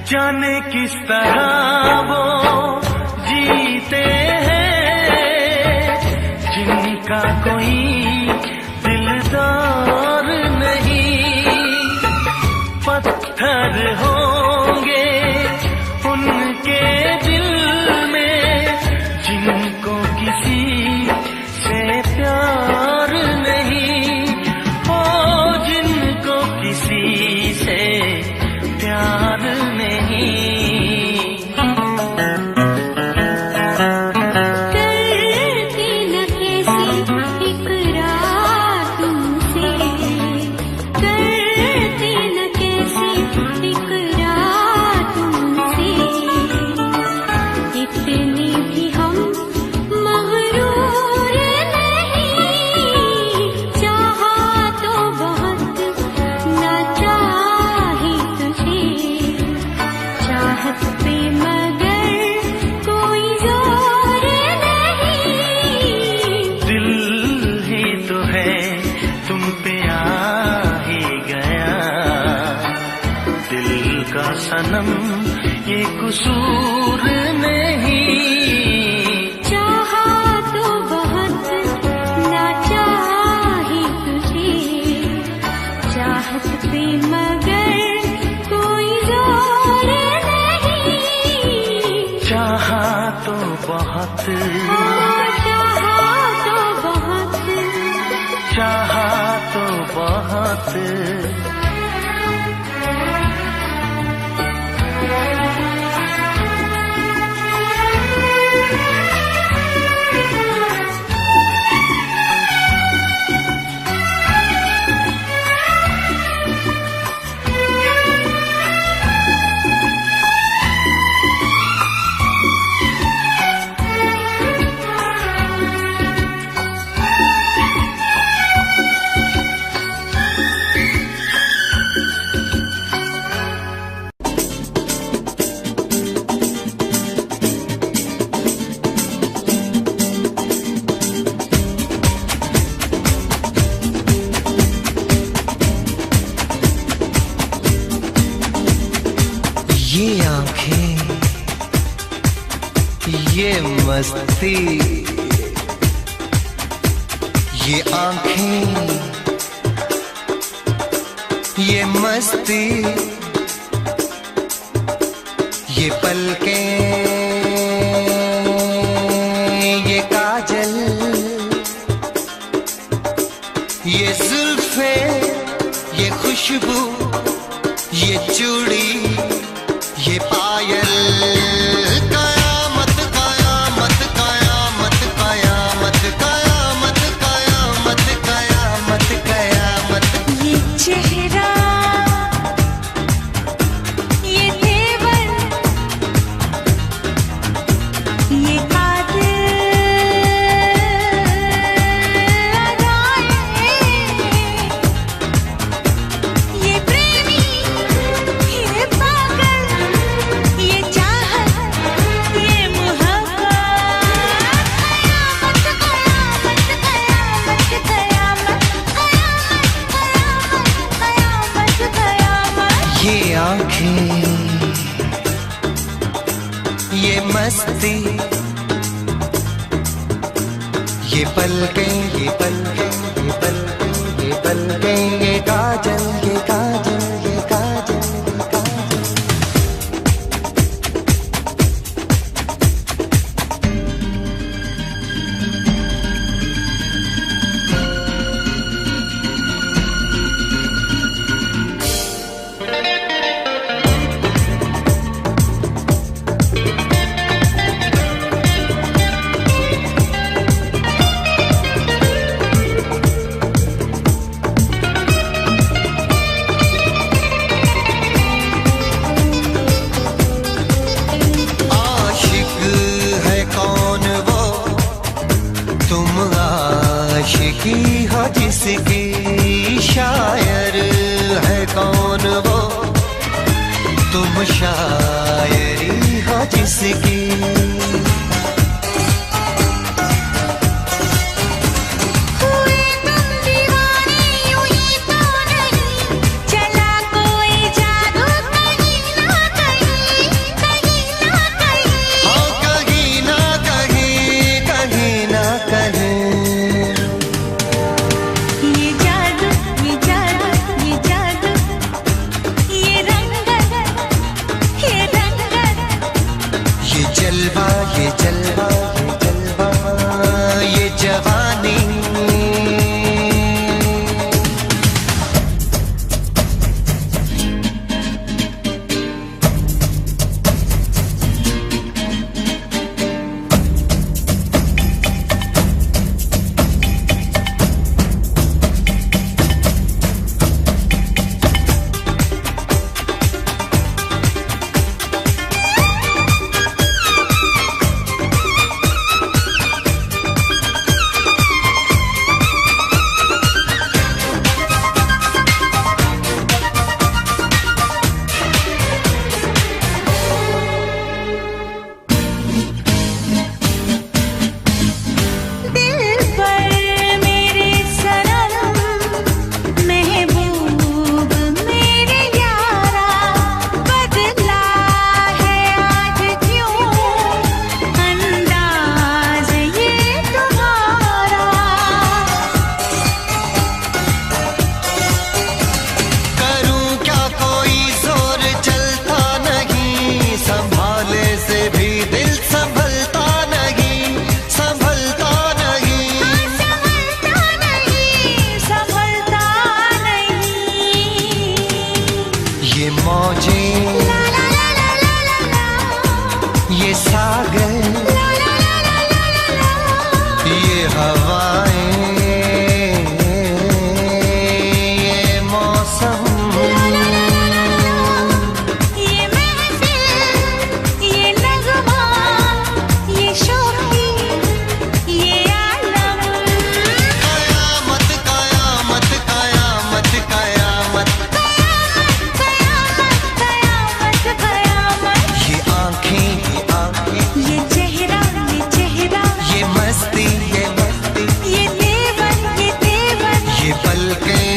जाने किस तरह वो जीते हैं जिनका कोई दिलदार नहीं। पत्थर होंगे उनके दिल में जिनको किसी से प्यार नहीं, ओ जिनको किसी से प्यार नहीं। करती न कैसी इकरार तुमसे, करती न कैसी इकरार तुमसे। इतने भी हम मगरूर नहीं, चाहा तो बहुत ना चाहे तुझे। चाहत पे मगर कोई जोर नहीं, दिल ही तो है तुम पे आ ही गया, दिल का सनम ये कसूर नहीं। चाहा तो बहुत ना चाहे तुझे। चाहत पे मगर कोई जोर नहीं, चाहा तो बहुत, चाहा तो बहुत। चाहा तो बहुत। ये आंखें, ये मस्ती, ये आंखें, ये मस्ती, ये पलकें, ये काजल, ये जुल्फे, ये खुशबू, ये चूड़ी, ये पायल। कयामत कयामत कयामत कयामत कयामत कयामत कयामत कयामत। ये चेहरा, ये तेवर, ये कातिल अदाएं, ये प्रेमी, ये पागल, ये चाहत, ये मोहब्बत। कयामत कयामत कयामत कयामत कयामत कयामत। ये आंखें, ये मस्ती, ये पलकें, ये पलकें, ये पलकें, ये पलकें, ये काजल, ये काजल, ये काजल, ये काजल। हो जिसकी, शायर है कौन वो, तुम शायरी हो जिसकी। ये सागर, ये हवाएं, ये मौसम, ये महफिल, ये नगमा, ये शोखी, ये आलम। कयामत कयामत कयामत कयामत कयामत कयामत। ये आँखें, ये चेहरा, ये मस्ती, ये मस्ती, ये देवर, ये पलकें,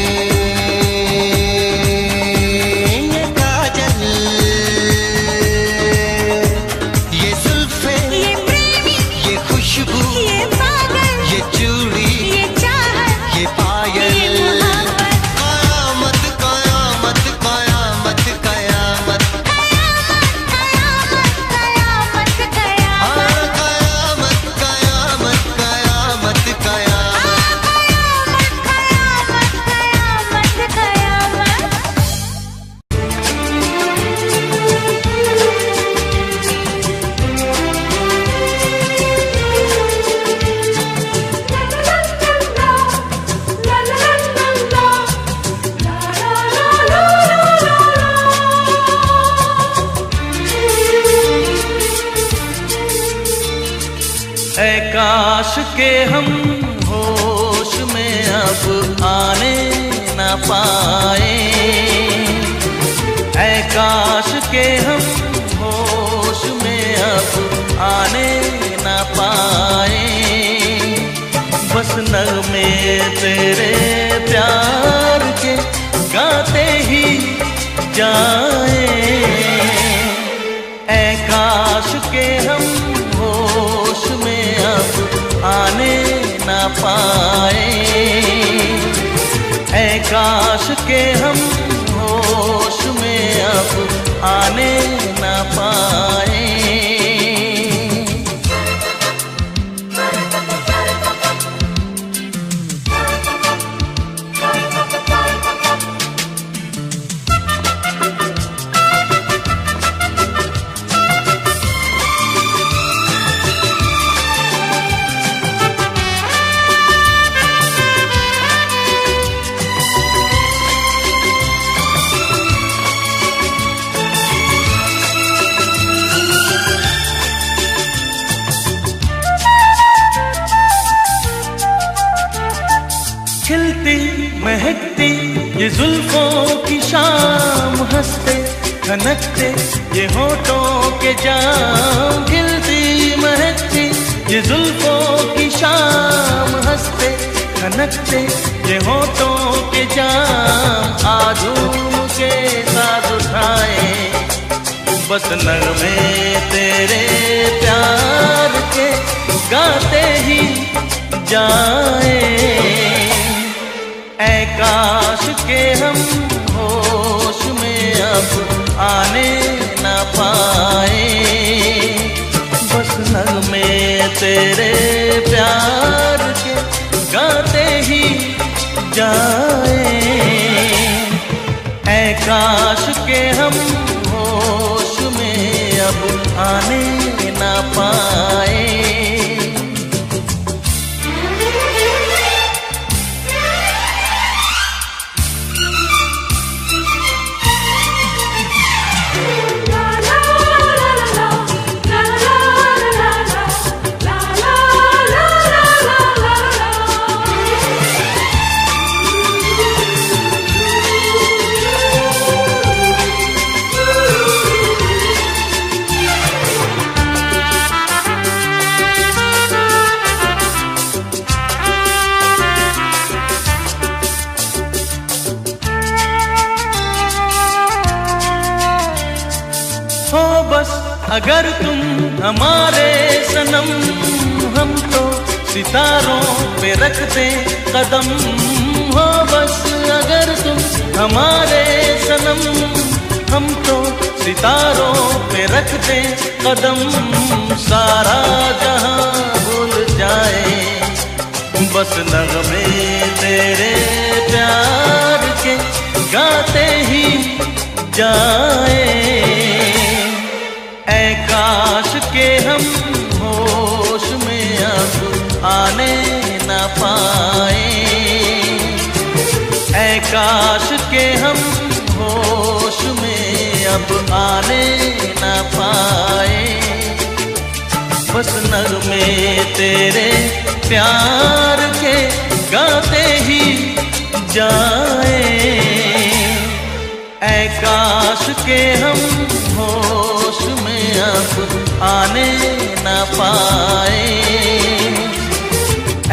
ये काजल, ये जुल्फे, ये प्रेमी, ये खुशबू, ये पागल, ये चूड़ी, ये चाहत, ये पायल। ये मोहब्बत। कयामत कयामत कयामत कयामत कयामत कयामत कयामत कयामत कयामत कयामत। कयामत कयामत। ऐ काश के हम होश में अब आने न पाए, ऐ काश के हम होश में अब आने न पाए। बस नगमे तेरे प्यार के गाते ही जाए, ऐ काश के हम होश में अब आने न पाए, ऐ काश के हम होश में अब आने न पाए। खिलती महकती ये जुल्फों की शाम, हंसते खनकते ये होठों के जाम। खिलती महकती ये जुल्फों की शाम, हंसते खनकते ये होठों के जाम। आजूम के साथ उठाए बस नगमे तेरे प्यार के, गाते ही जाए। ऐ काश के हम होश में अब आने न पाए, बस नगमे तेरे प्यार के गाते ही जाए। ऐ काश के हम होश में अब आने न पाए। हो बस अगर तुम हमारे सनम, हम तो सितारों पे रखते कदम। हो बस अगर तुम हमारे सनम, हम तो सितारों पे रखते कदम। सारा जहां भूल जाए बस नगमे तेरे प्यार के गाते ही जाए। ऐ काश के हम होश में अब आने न पाए, ऐ काश के हम होश में अब आने न पाए। बस नगमे तेरे प्यार के गाते ही जाए। ऐ काश के हम होश में अब आने न पाए,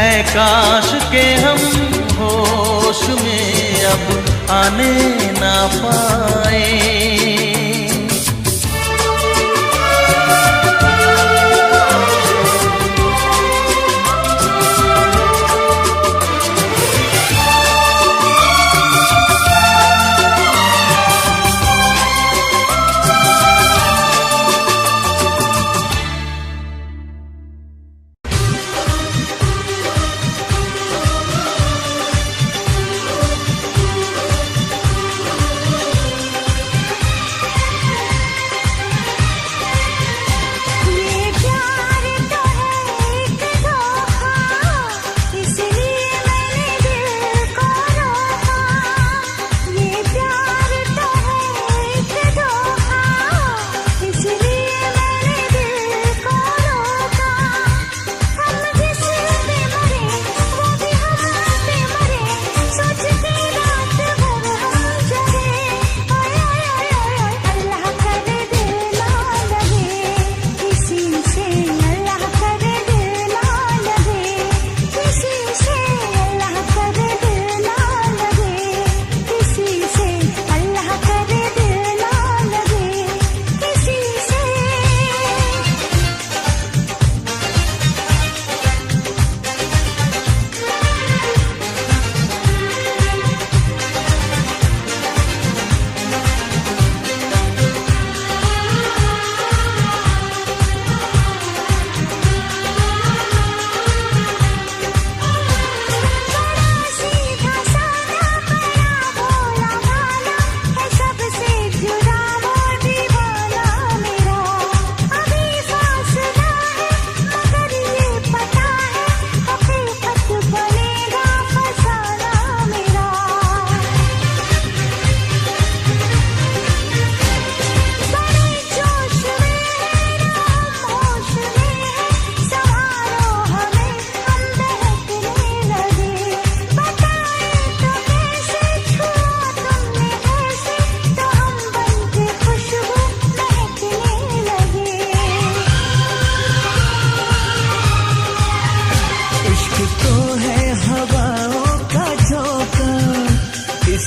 ऐ काश के हम होश में अब आने न पाए।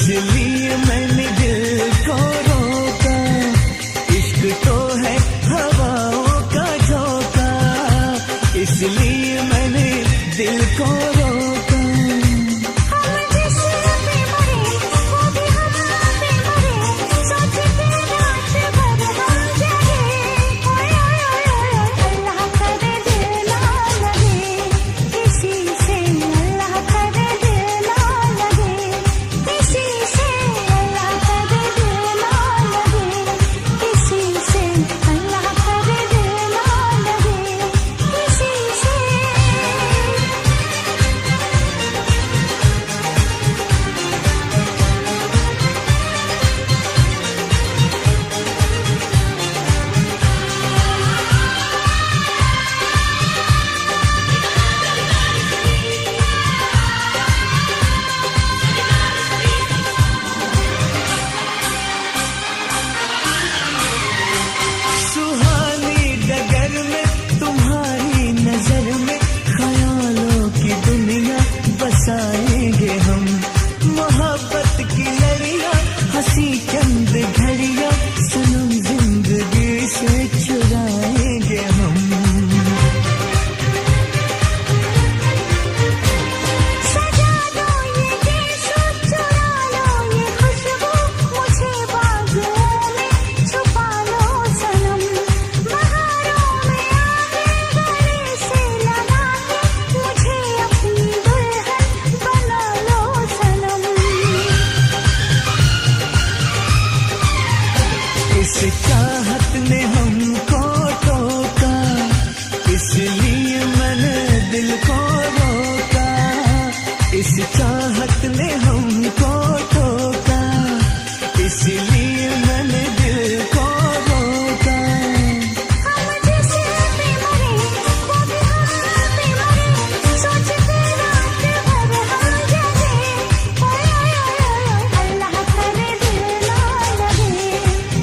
इसलिए मैंने दिल को रोका, इश्क तो है हवाओं का झोंका, इसलिए मैंने दिल को रोका। हम जिस पे मरे वो भी हम पे मरे, सोच के रात भर हम जगे। ओए ओए ओए ओए, अल्लाह करे दिल ना लगे किसी से, अल्लाह करे दिल ना लगे किसी से, अल्लाह करे दिल ना लगे किसी से, अल्लाह करे दिल ना लगे किसी से। सुहानी डगर में तुम्हारी नजर में ख्यालों की दुनिया बसाएंगे हम, मोहब्बत की लड़ियां हंसी चंद घड़ियां सनम जिंदगी से चुराएंगे हम। सजा दो ये देश, चुरा लो ये खुशबू, मुझे बागों में छुपा लो सनम, बहारों में आगे गले से लगा के मुझे अपनी दुल्हन बना लो सनम। इस चाहत ने हमको टोका, इसलिए मैंने दिल को रोका, इस चाहत ने हमको टोका, इसलिए मैंने दिल को रोका। हम जिस पे मरे वो भी हम पे मरे, सोच के रात भर हम जगे। ओए ओए ओए ओए, अल्लाह करे दिल ना लगे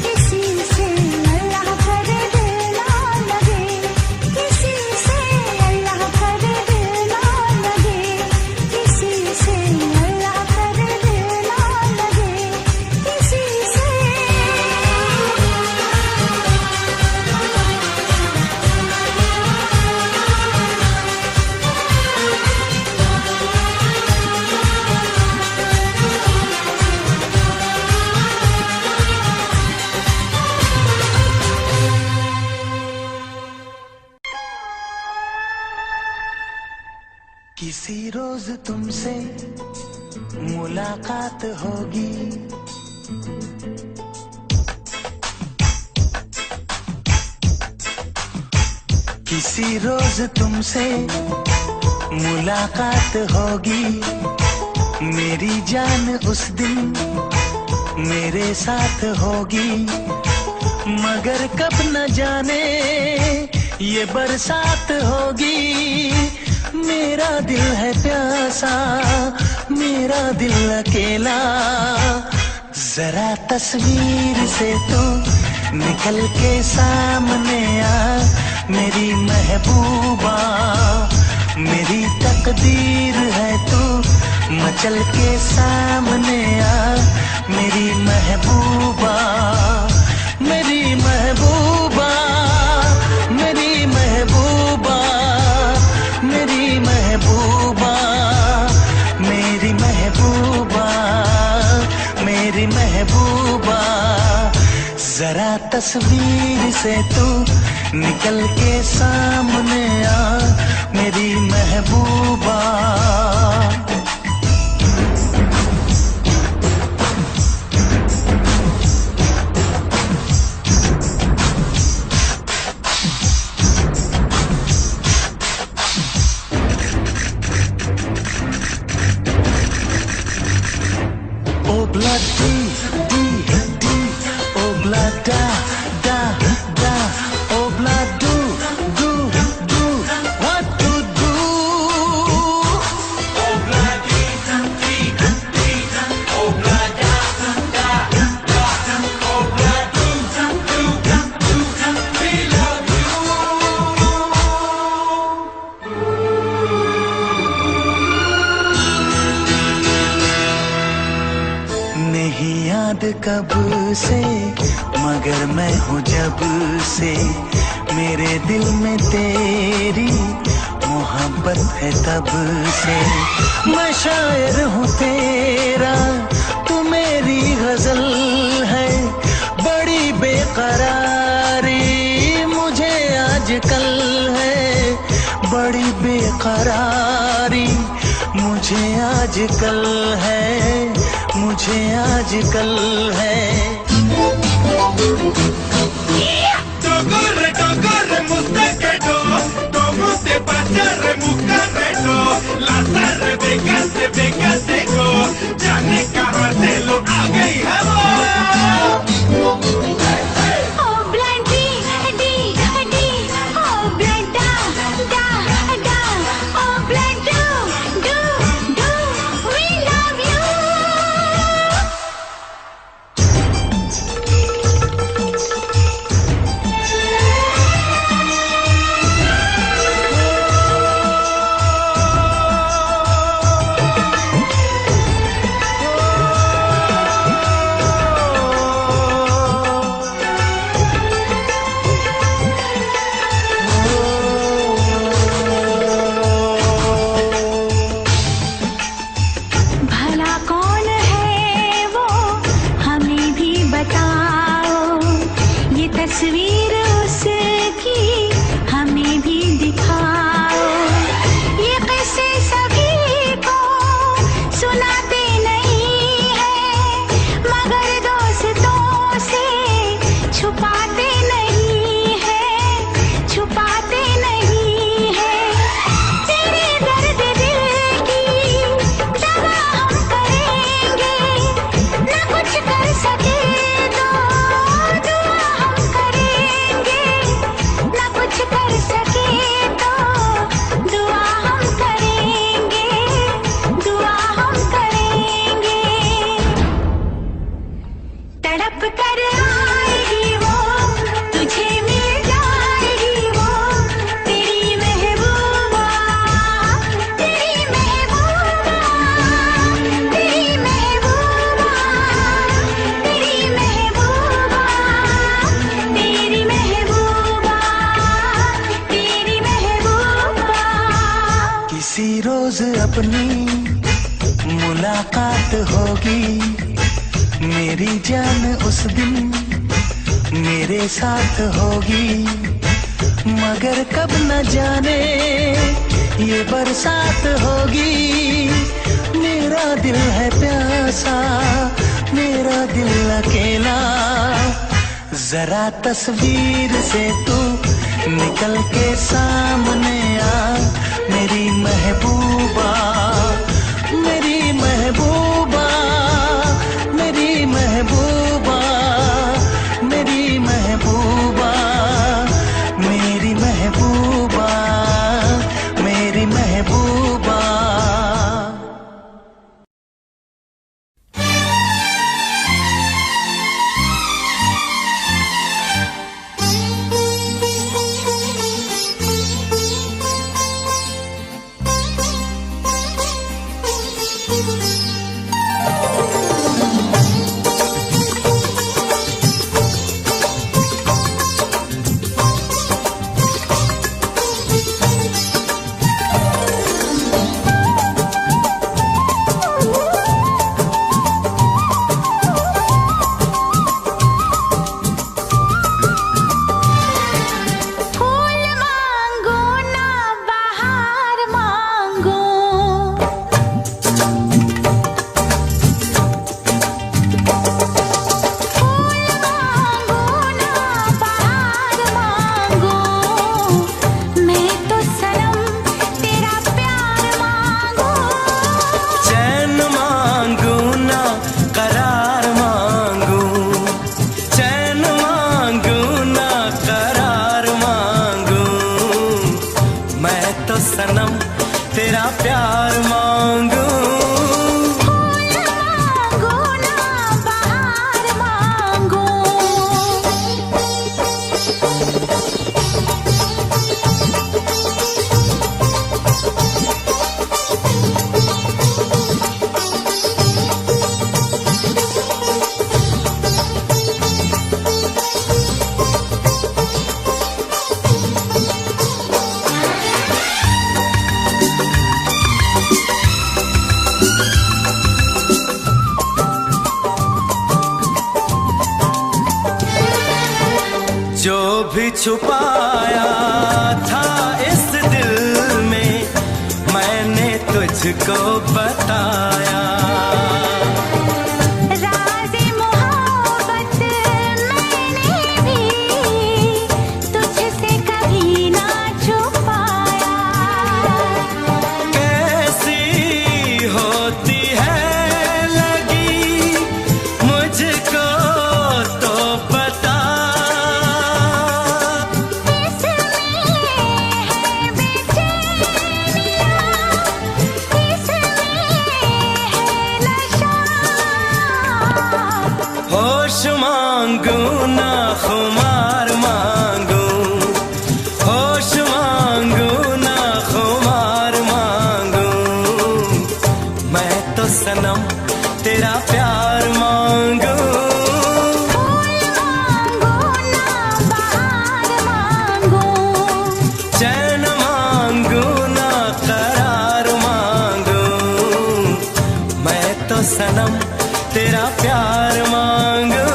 किसी से, अल्लाह करे दिल ना लगे किसी से, अल्लाह करे दिल ना लगे किसी से, अल्लाह करे दिल ना लगे किसी से। किसी रोज तुमसे मुलाकात होगी, किसी रोज तुमसे मुलाकात होगी, मेरी जान उस दिन मेरे साथ होगी, मगर कब न जाने ये बरसात होगी। मेरा दिल है प्यासा, मेरा दिल अकेला, जरा तस्वीर से तू निकल के सामने आ, मेरी महबूबा, मेरी तकदीर है तू मचल के सामने आ, मेरी महबूबा, मेरी महबूबा, मेरी महबूबा, मेरी महबूबा, मेरी महबूबा, मेरी महबूबा, जरा तस्वीर से तू निकल के सामने आ, मेरी महबूबा। Obla di di di, obla da da da, obla do do do, what to do? Obla di di di, obla da da da, obla do do do, we love you. याद कब से, मगर मैं हूँ जब से, मेरे दिल में तेरी मोहब्बत है तब से। मैं शायर हूँ तेरा, तू मेरी गजल है, बड़ी बेकरारी मुझे आजकल है, बड़ी बेकरारी मुझे आजकल है, मुझे आजकल है। Corre, corre, mustaqueto, como te pasa, remucareto, las arrebecas de becateco, ya ne carratelo, haga y Oh blind D D D, oh blind da da da, oh blind do, we love you. भला कौन है वो, हमें भी बताओ, ये तस्वीर उसकी हमें भी दिखाओ। ये किस्से सभी को सुनाते नहीं हैं, मगर दोस्तों से छुपाते नहीं हैं, छुपाते नहीं हैं। तेरे दर्द दिल की दवा हम करेंगे, न कुछ कर सके तो दुआ हम करेंगे, न कुछ कर सके तो दुआ हम करेंगे, दुआ हम करेंगे। तड़प कर आएगी वो, तुझे मिल जाएगी वो, तेरी महबूबा, तेरी महबूबा, तेरी महबूबा, तेरी महबूबा, तेरी महबूबा, तेरी महबूबा। किसी रोज अपनी मुलाकात होगी, मेरी जान उस दिन मेरे साथ होगी, मगर कब न जाने ये बरसात होगी। मेरा दिल है प्यासा, मेरा दिल अकेला, जरा तस्वीर से तू निकल के सामने आ, मेरी महबूबा, मेरी महबूबा, मेरी महबूबा, मेरी महबूबा, मेरी महबूबा, मेरी महबूबा। Oh भी छुपाया था इस दिल में मैंने तुझको बताया। राज़े मोहब्बत मैंने भी तुझसे कभी ना छुपाया। कैसी होती है लगी मुझको तो बता। होश मांगू ना खुमार मांगू, होश मांगू ना खुमार मांगू, मैं तो सनम तेरा प्यार मांगू। चैन मांगू ना करार मांगू, मैं तो सनम तेरा प्यार मांगू।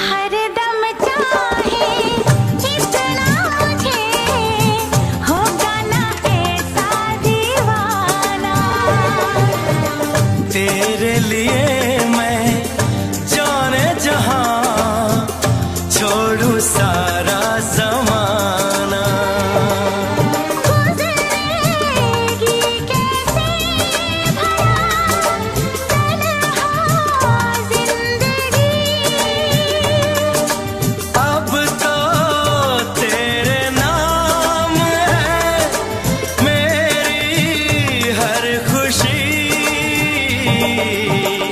हरदम चाहे इतना मुझे होगा ना ऐसा दीवाना। तेरे लिए मैं जाने जहां छोड़ू सारा जमाना। गुज़रेगी कैसे भला तन्हा ज़िंदगी। अब तो तेरे नाम है मेरी हर खुशी।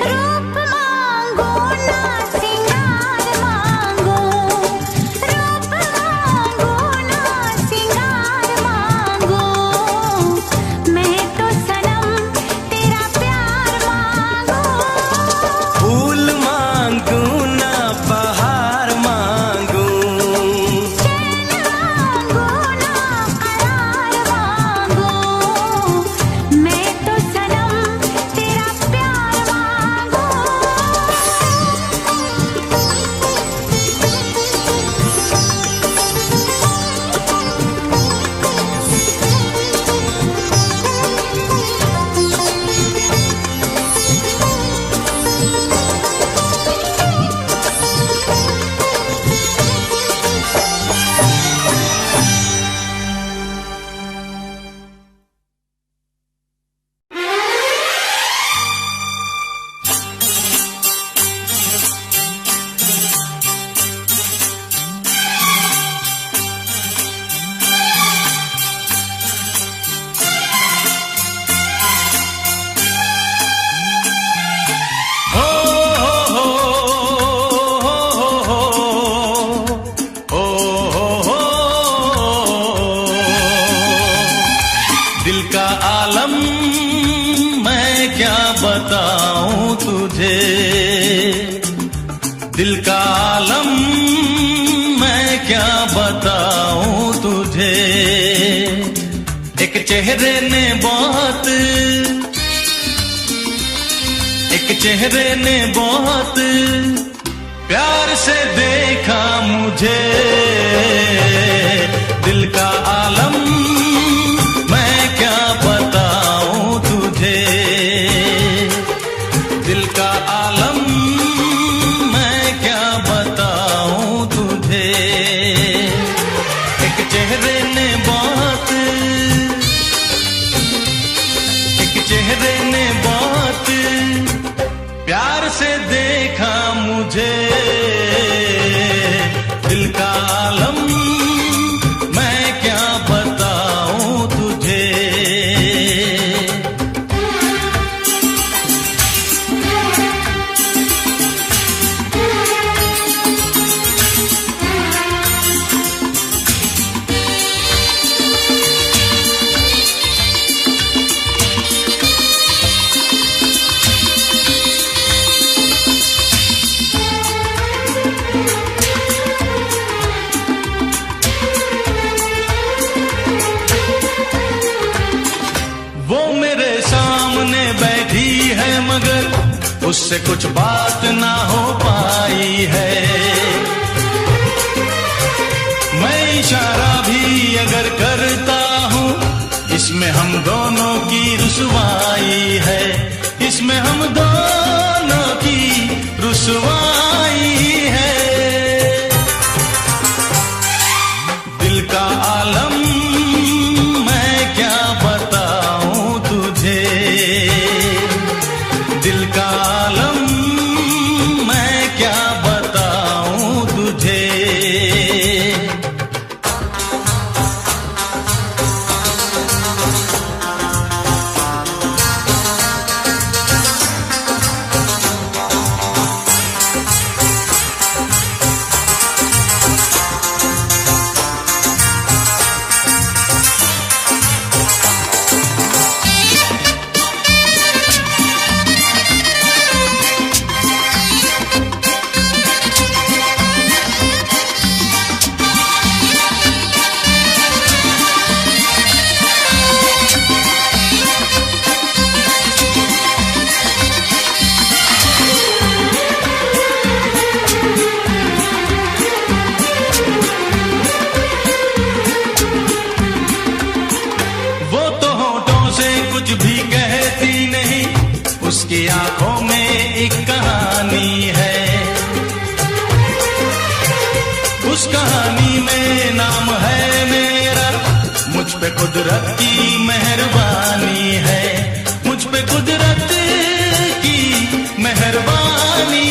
रूप मांगो ना सिंगार मांगो, रूप मांगो ना सिंगार मांगो, मैं तो सनम तेरा प्यार मांगो। फूल मांगू ना बहार मांगू, चैन मांगो ना करार मांगो, मैं तो सनम तेरा प्यार मांगो। हो हो हो हो दिल का आलम मैं क्या बताऊं तुझे। दिल का आलम मैं क्या बताऊं तुझे। एक चेहरे ने बहुत, एक चेहरे ने बहुत प्यार से देखा मुझे। दिल का आलम मैं क्या बताऊं तुझे। दिल का आलम मैं क्या बताऊं तुझे। एक चेहरे ने बहुत, एक चेहरे ने बहुत प्यार से देखा मुझे। दिल का आलम मैं क्या बताऊं तुझे। उससे कुछ बात ना हो पाई है। मैं इशारा भी अगर करता हूँ, इसमें हम दोनों की रुसवाई है, इसमें हम दोनों की रुसवाई है। दिल का आलम मैं क्या बताऊं तुझे, दिल का आलम मैं क्या बताऊं तुझे। कुछ भी कहती नहीं, उसकी आंखों में एक कहानी है, उस कहानी में नाम है मेरा, मुझ पे कुदरत की मेहरबानी है, मुझ पे कुदरत की मेहरबानी